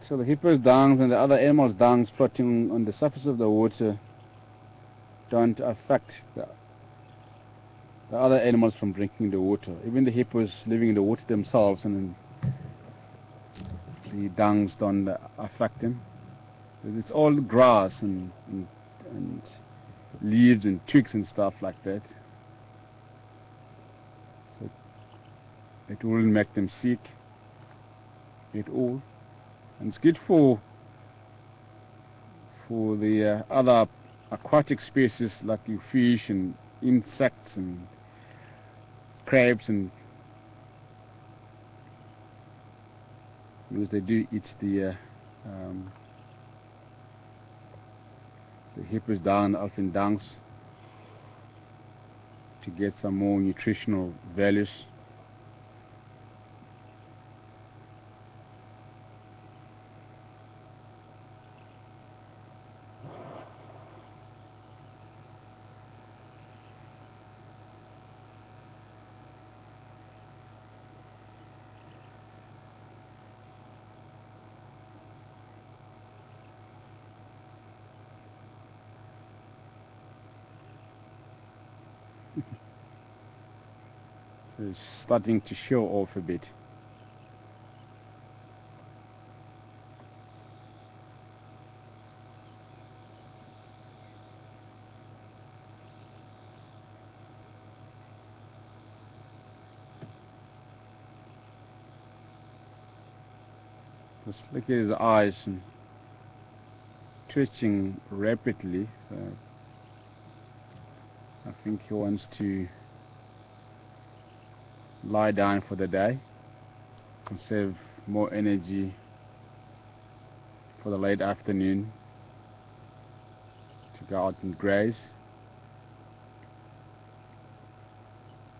Speaker 2: so the hippo's dungs and the other animals' dungs floating on the surface of the water don't affect the other animals from drinking the water. Even the hippos living in the water themselves, and the dungs don't affect them. It's all grass and leaves and twigs and stuff like that. So it wouldn't make them sick at all. And it's good for the other aquatic species like you fish and insects and crabs, and because they do eat the hippos dung, elephant dungs, to get some more nutritional values. So it's starting to show off a bit. Just look at his eyes and twitching rapidly. So I think he wants to lie down for the day, conserve more energy for the late afternoon to go out and graze.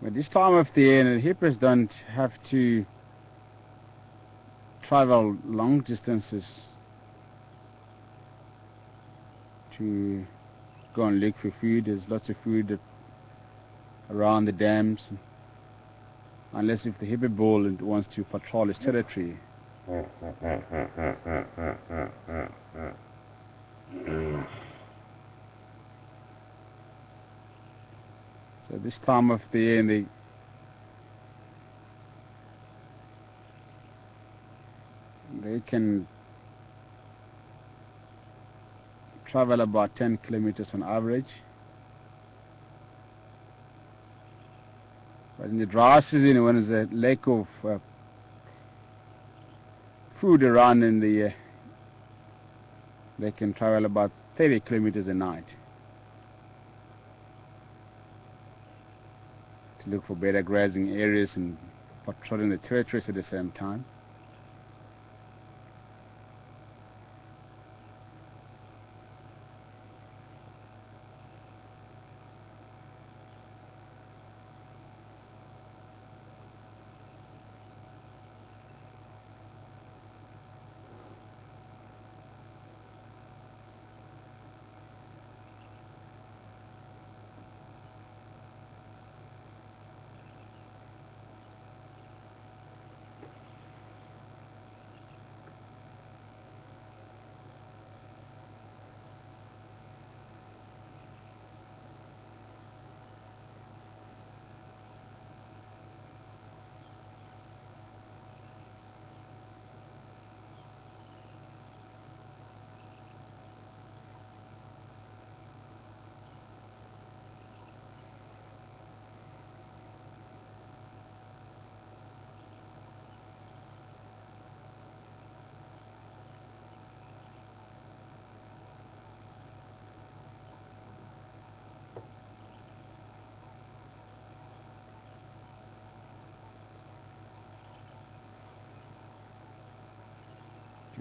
Speaker 2: But this time of the year, the hippos don't have to travel long distances to go and look for food. There's lots of food around the dams, unless if the hippo bull wants to patrol his territory. So this time of the year, they can travel about 10 kilometers on average. But in the dry season, when there's a lack of food around they can travel about 30 kilometers a night to look for better grazing areas and patrolling the territories at the same time.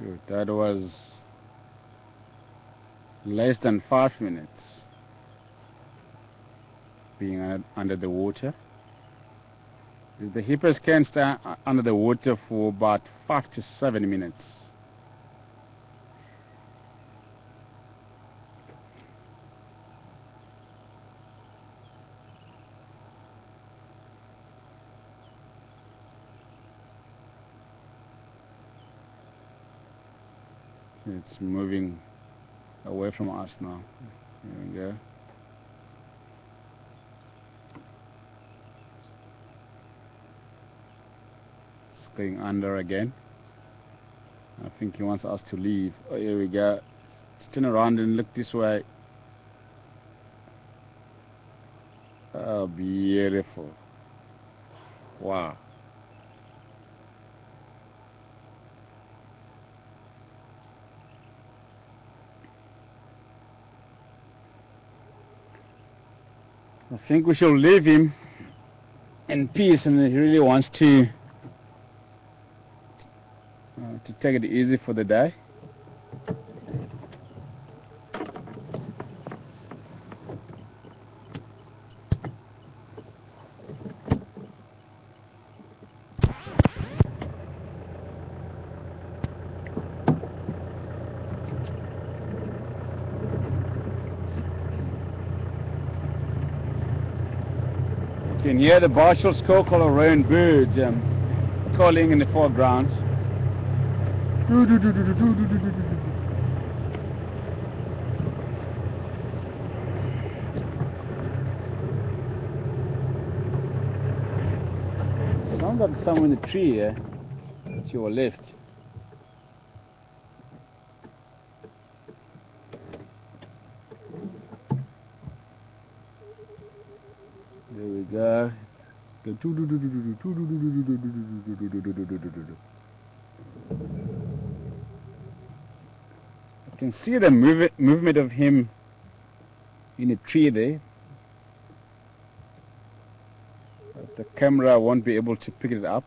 Speaker 2: Good. That was less than 5 minutes being under the water. The hippos can stay under the water for about 5 to 7 minutes. It's moving away from us now. Here we go. It's going under again. I think he wants us to leave. Oh, here we go. Let's turn around and look this way. Oh, beautiful. Wow. I think we shall leave him in peace, and he really wants to take it easy for the day. You can hear the Barshall's roan bird calling in the foreground. Sounds like someone in the tree here to your left. There we go. I can see the movement of him in a tree there. But the camera won't be able to pick it up.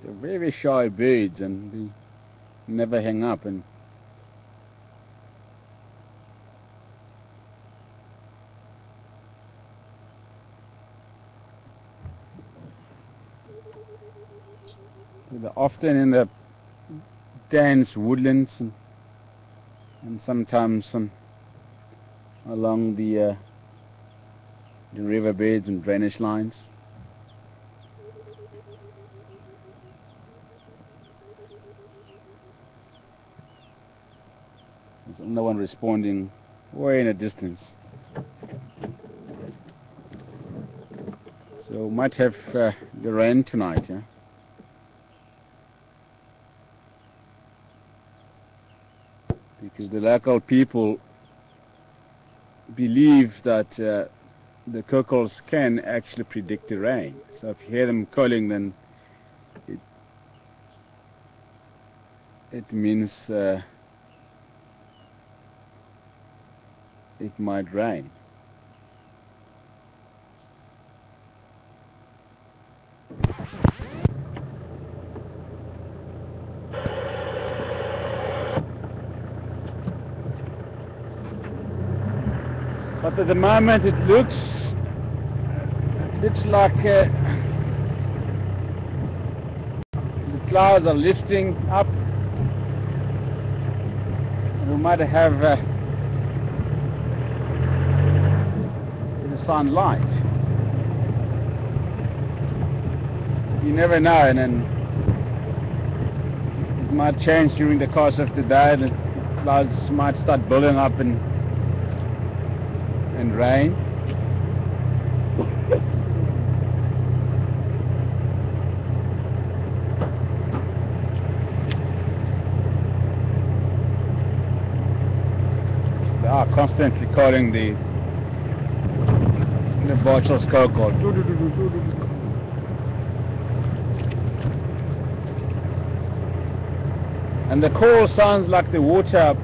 Speaker 2: They're very shy birds, and they never hang up, and they're often in the dense woodlands and sometimes along the riverbeds and drainage lines. There's no one responding, way in a distance. So might have the rain tonight, yeah? Because the local people believe that the cuckolds can actually predict the rain. So if you hear them calling, then it means it might rain. But at the moment it looks like the clouds are lifting up. We might have the sunlight. You never know, and then it might change during the course of the day. The clouds might start building up and rain. They are constantly calling the Barshall's call. And the call sounds like the water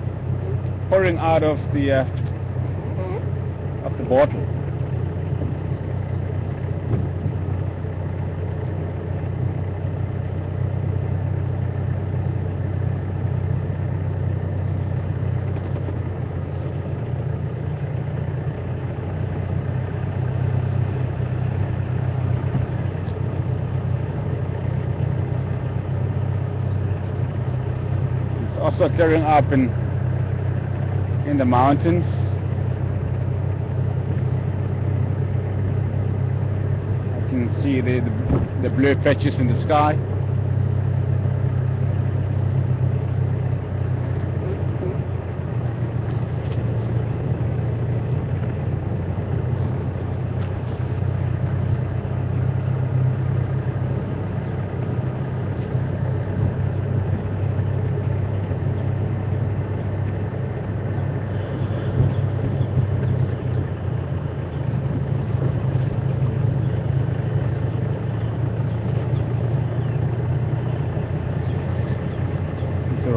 Speaker 2: pouring out of the bottle. also clearing up in the mountains. I can see the blue patches in the sky.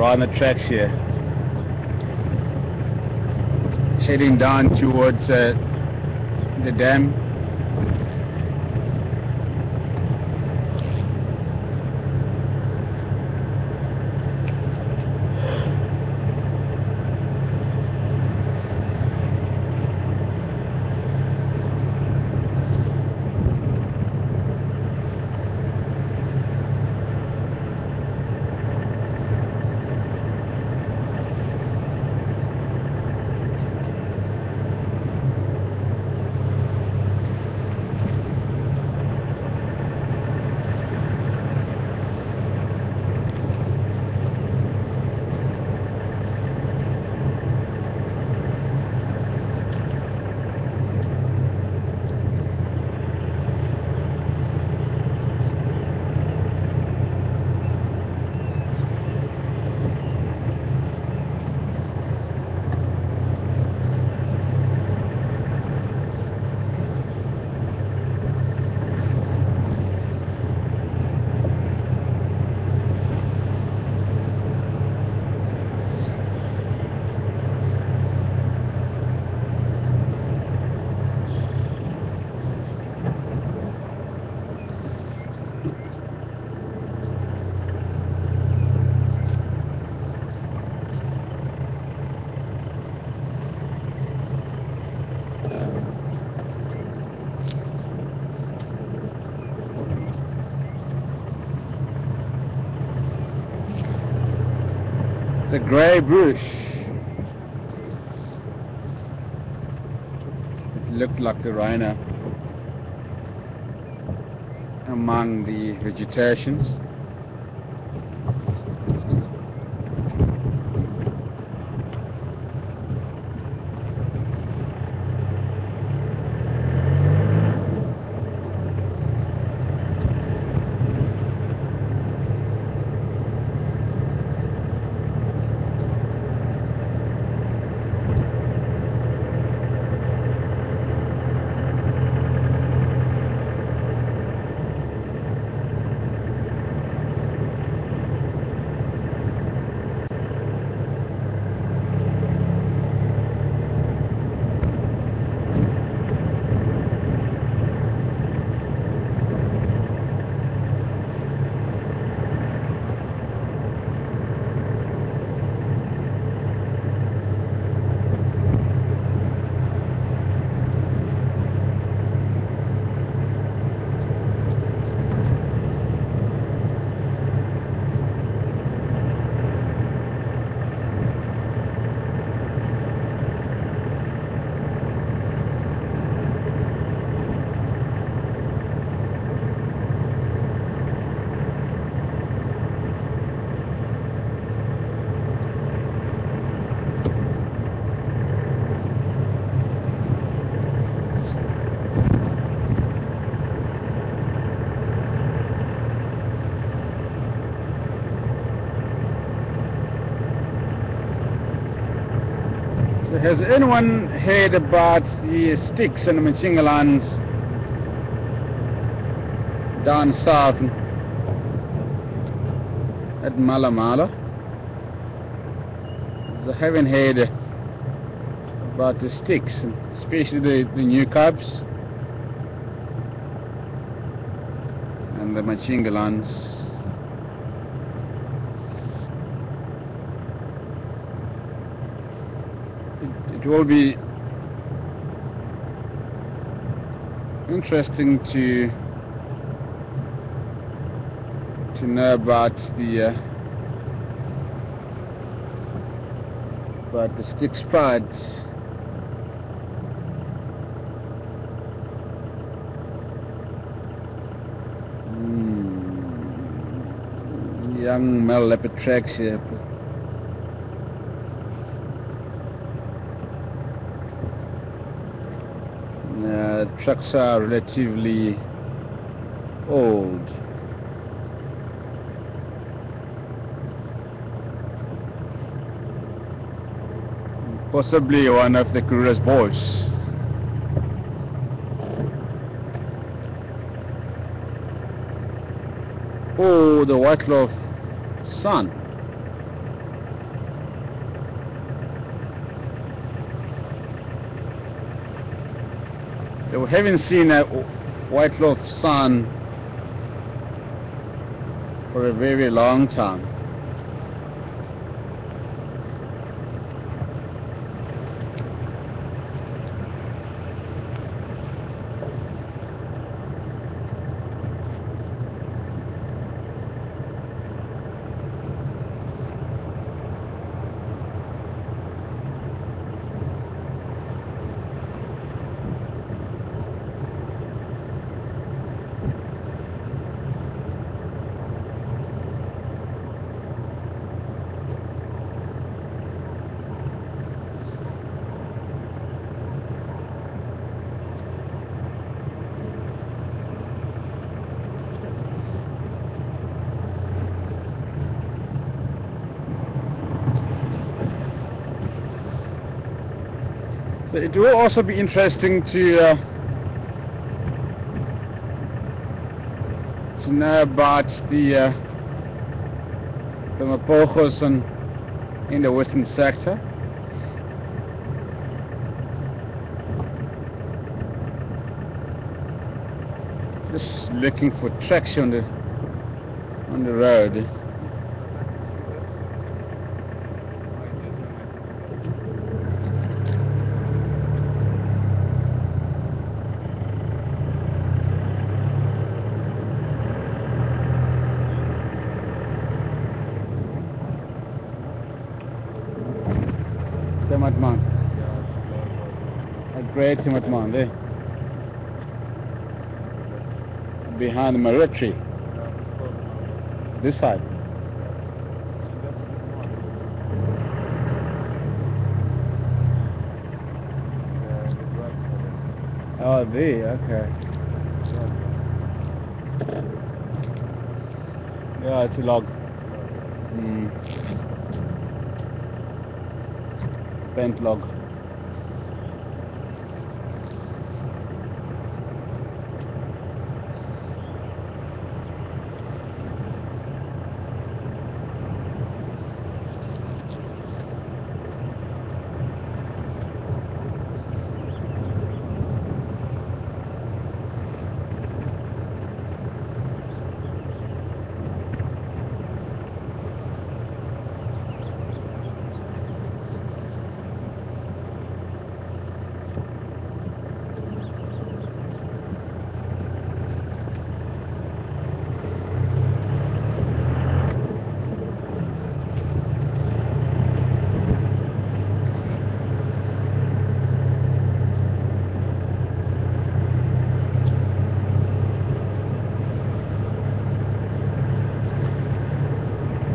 Speaker 2: On the tracks here, heading down towards the dam. The grey bush. It looked like a rhino among the vegetations. Has anyone heard about the sticks and the Machingalans down south at Malamala? I haven't heard about the sticks, especially the new cubs and the Machingalans. It will be interesting to know about the but the stick spread. Young male leopard tracks here. Trucks are relatively old. Possibly one of the Kuru's boys. Oh, the white-cloth sun. We haven't seen a white-cloth sun for a very long time. So it will also be interesting to know about the Mapogos in the western sector. Just looking for traction on the road. Timatman. A great Timatman there. Behind the military. This side. Oh, there, okay. Yeah, it's a log. Bent log.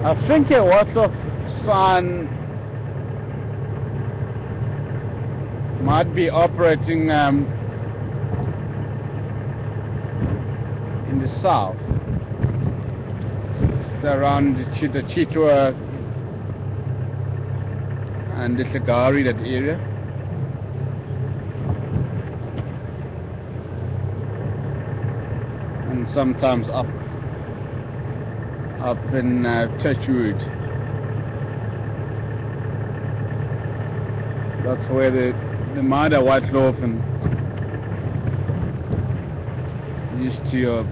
Speaker 2: I think a white-cloth sun might be operating in the south, just around the Chitwa and the Shagari, that area. And sometimes up in Churchwood. That's where the Mada white-cloth used to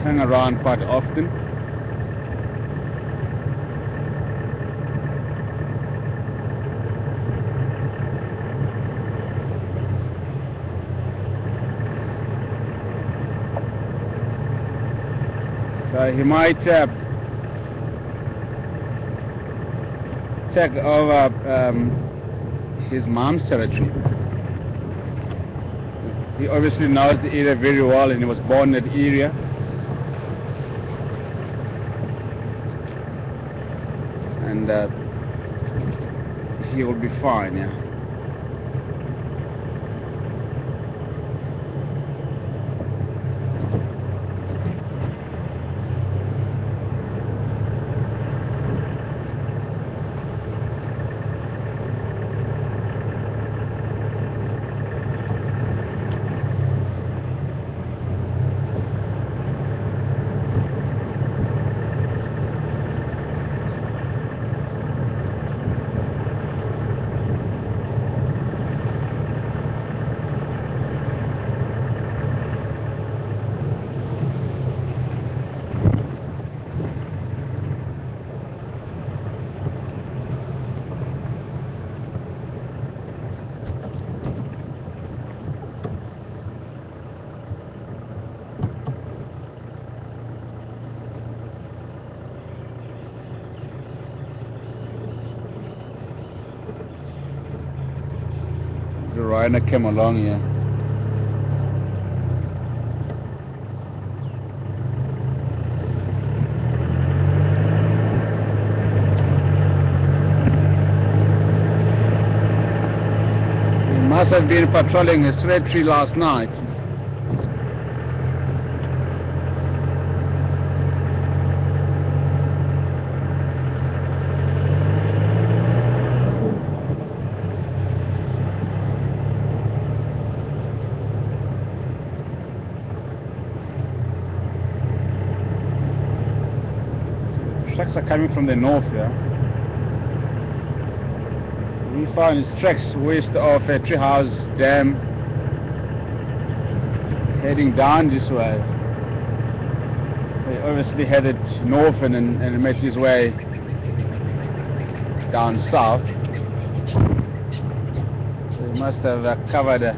Speaker 2: hang around quite often. So he might attack over his mom's territory. He obviously knows the area very well, and he was born in that area. And he will be fine, yeah. The rhino came along here. He must have been patrolling his territory last night. Trucks are coming from the north, yeah. We found his tracks west of Treehouse Dam, heading down this way. So he obviously headed north and made his way down south. So he must have covered a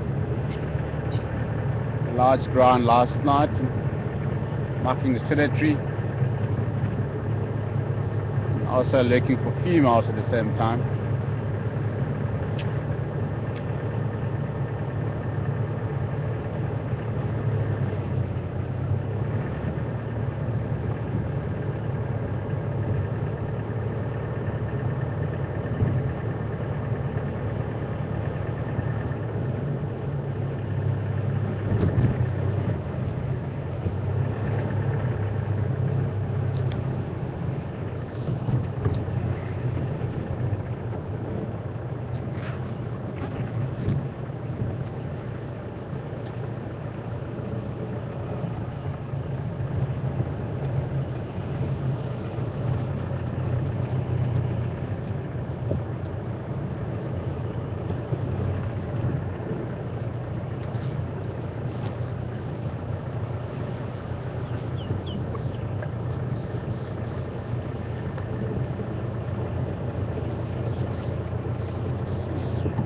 Speaker 2: large ground last night, marking the territory. Also looking for females at the same time.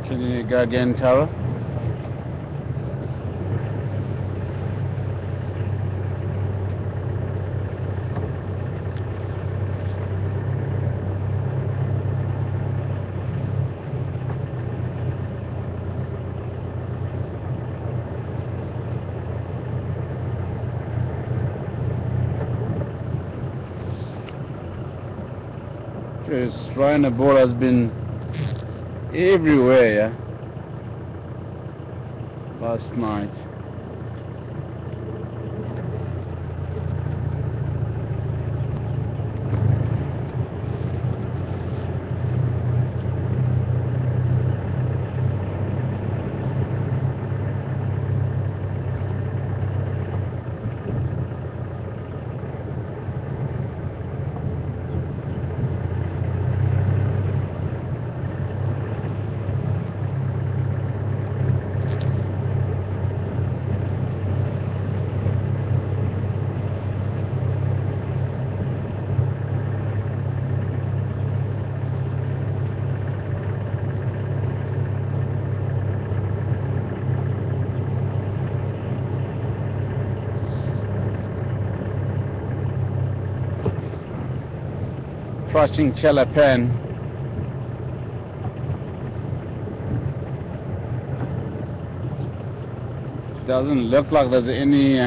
Speaker 2: Can you go again, Tara? This rhino ball has been everywhere, yeah, last night. Approaching Chalapan. Doesn't look like there's any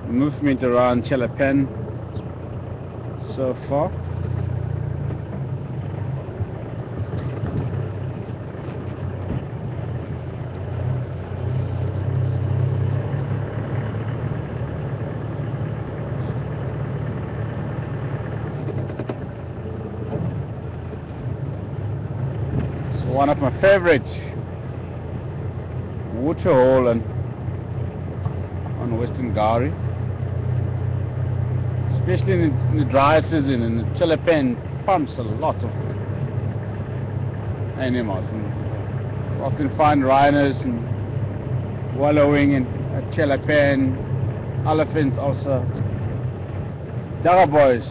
Speaker 2: movement around Chelapen so far. It's one of my favorite waterhole on Western Gari, especially in the dry season. And the Chelapen pumps a lot of animals, and you often find rhinos and wallowing in at Chelapen, elephants also, boys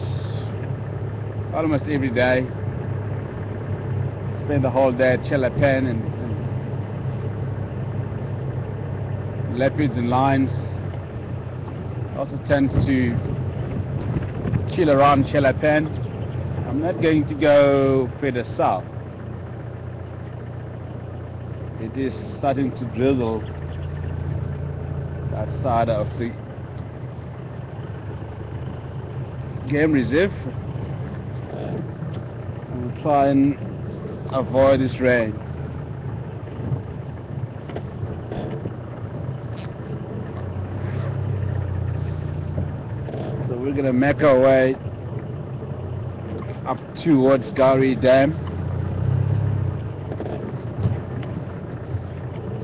Speaker 2: almost every day. Spend the whole day at Chelapen, and leopards and lions also tend to chill around Chelapen. I'm not going to go further south. It is starting to drizzle that side of the game reserve. I'm gonna try and avoid this rain. So we're gonna make our way up towards Gari Dam.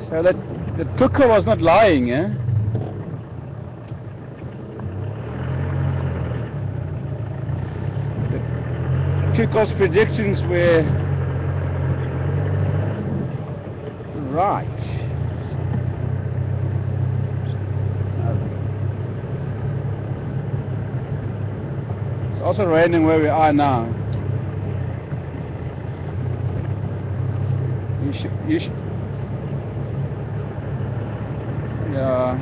Speaker 2: So that the cooker was not lying, eh? The cooker's predictions were right. It's also raining where we are now. You should. Yeah.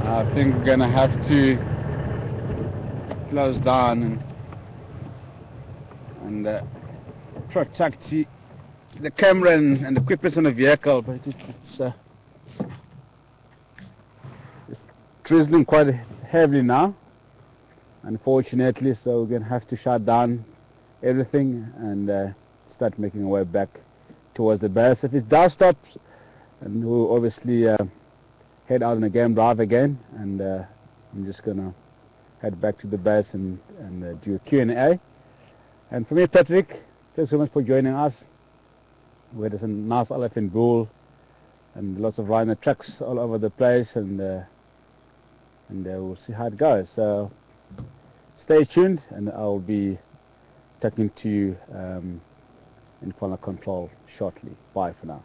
Speaker 2: I think we're gonna have to close down and protect the camera and the equipment on the vehicle, but it's drizzling quite heavily now, unfortunately, so we're gonna have to shut down everything and start making our way back towards the base. If it does stop, and we'll obviously head out on a game drive again, and I'm just gonna head back to the base and do a Q&A. And for me, Patrick, thanks so much for joining us. We had some nice elephant bull and lots of rhino tracks all over the place, and we'll see how it goes. So stay tuned, and I'll be talking to you in final control shortly. Bye for now.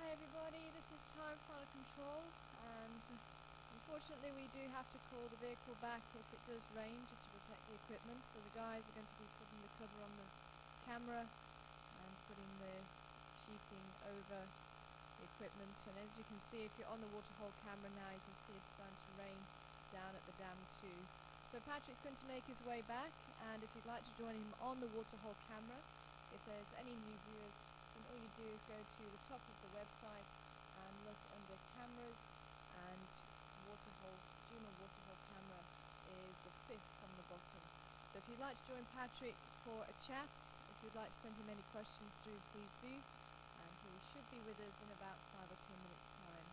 Speaker 1: Hi everybody, this is Time Final Control, and unfortunately we do have to call the vehicle back if it does rain, just to protect the equipment. So the guys are going to be putting the cover on the camera and putting the sheeting over the equipment. And as you can see, if you're on the waterhole camera now, you can see it's starting to rain down at the dam too. So Patrick's going to make his way back, and if you'd like to join him on the waterhole camera, if there's any new viewers, then all you do is go to the top of the website and look under cameras, and Juma waterhole camera is the 5th from the bottom. So if you'd like to join Patrick for a chat, if you'd like to send him any questions through, please do, and he should be with us in about 5 or 10 minutes time.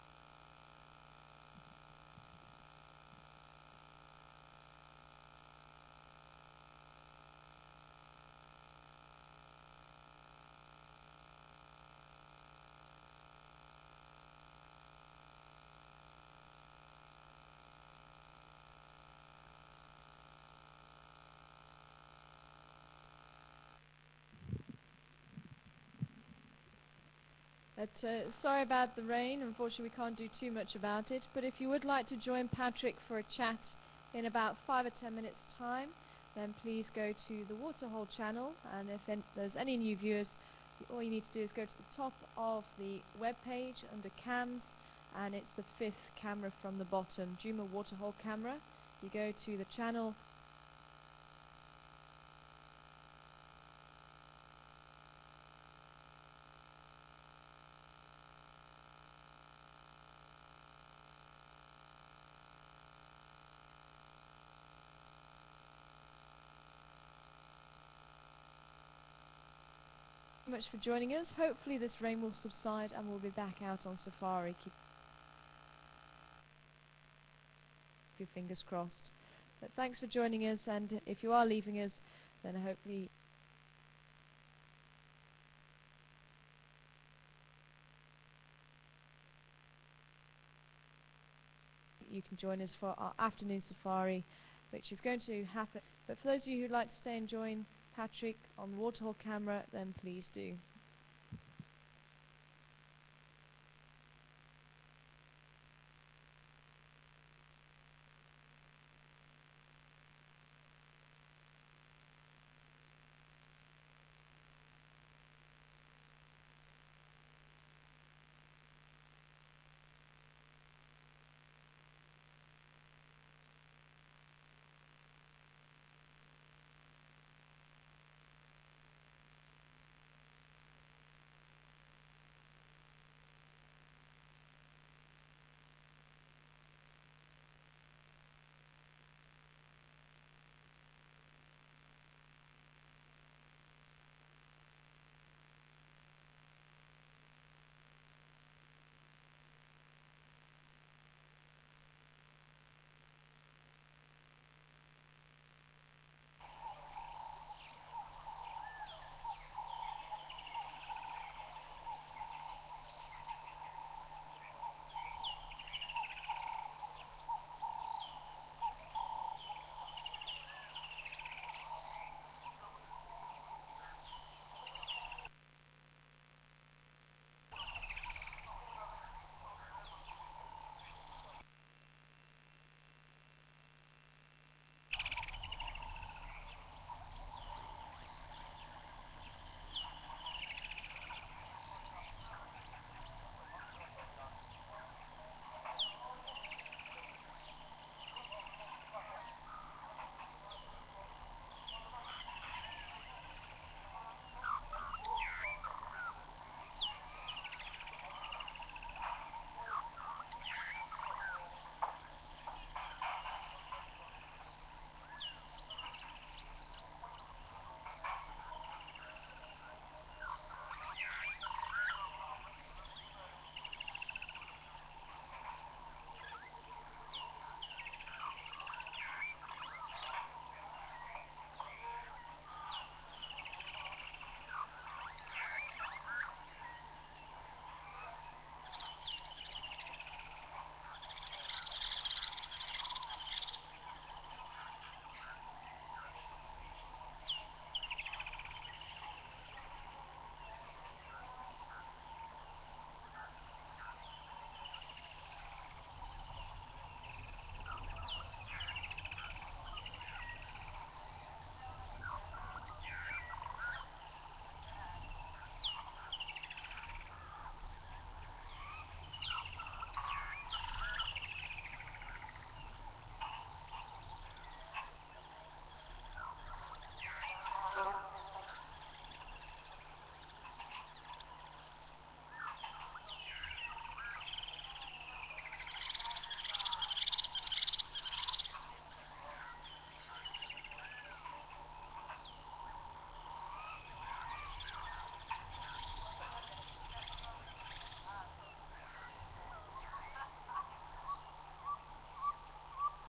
Speaker 1: Sorry about the rain, unfortunately we can't do too much about it, but if you would like to join Patrick for a chat in about 5 or 10 minutes time, then please go to the Waterhole channel, and if there's any new viewers, all you need to do is go to the top of the web page under cams, and it's the 5th camera from the bottom, Juma Waterhole camera. You go to the channel, much for joining us. Hopefully this rain will subside and we'll be back out on safari. Keep your fingers crossed. But thanks for joining us, and if you are leaving us, then hopefully you can join us for our afternoon safari, which is going to happen. But for those of you who'd like to stay and join Patrick on the Waterhole camera, then please do.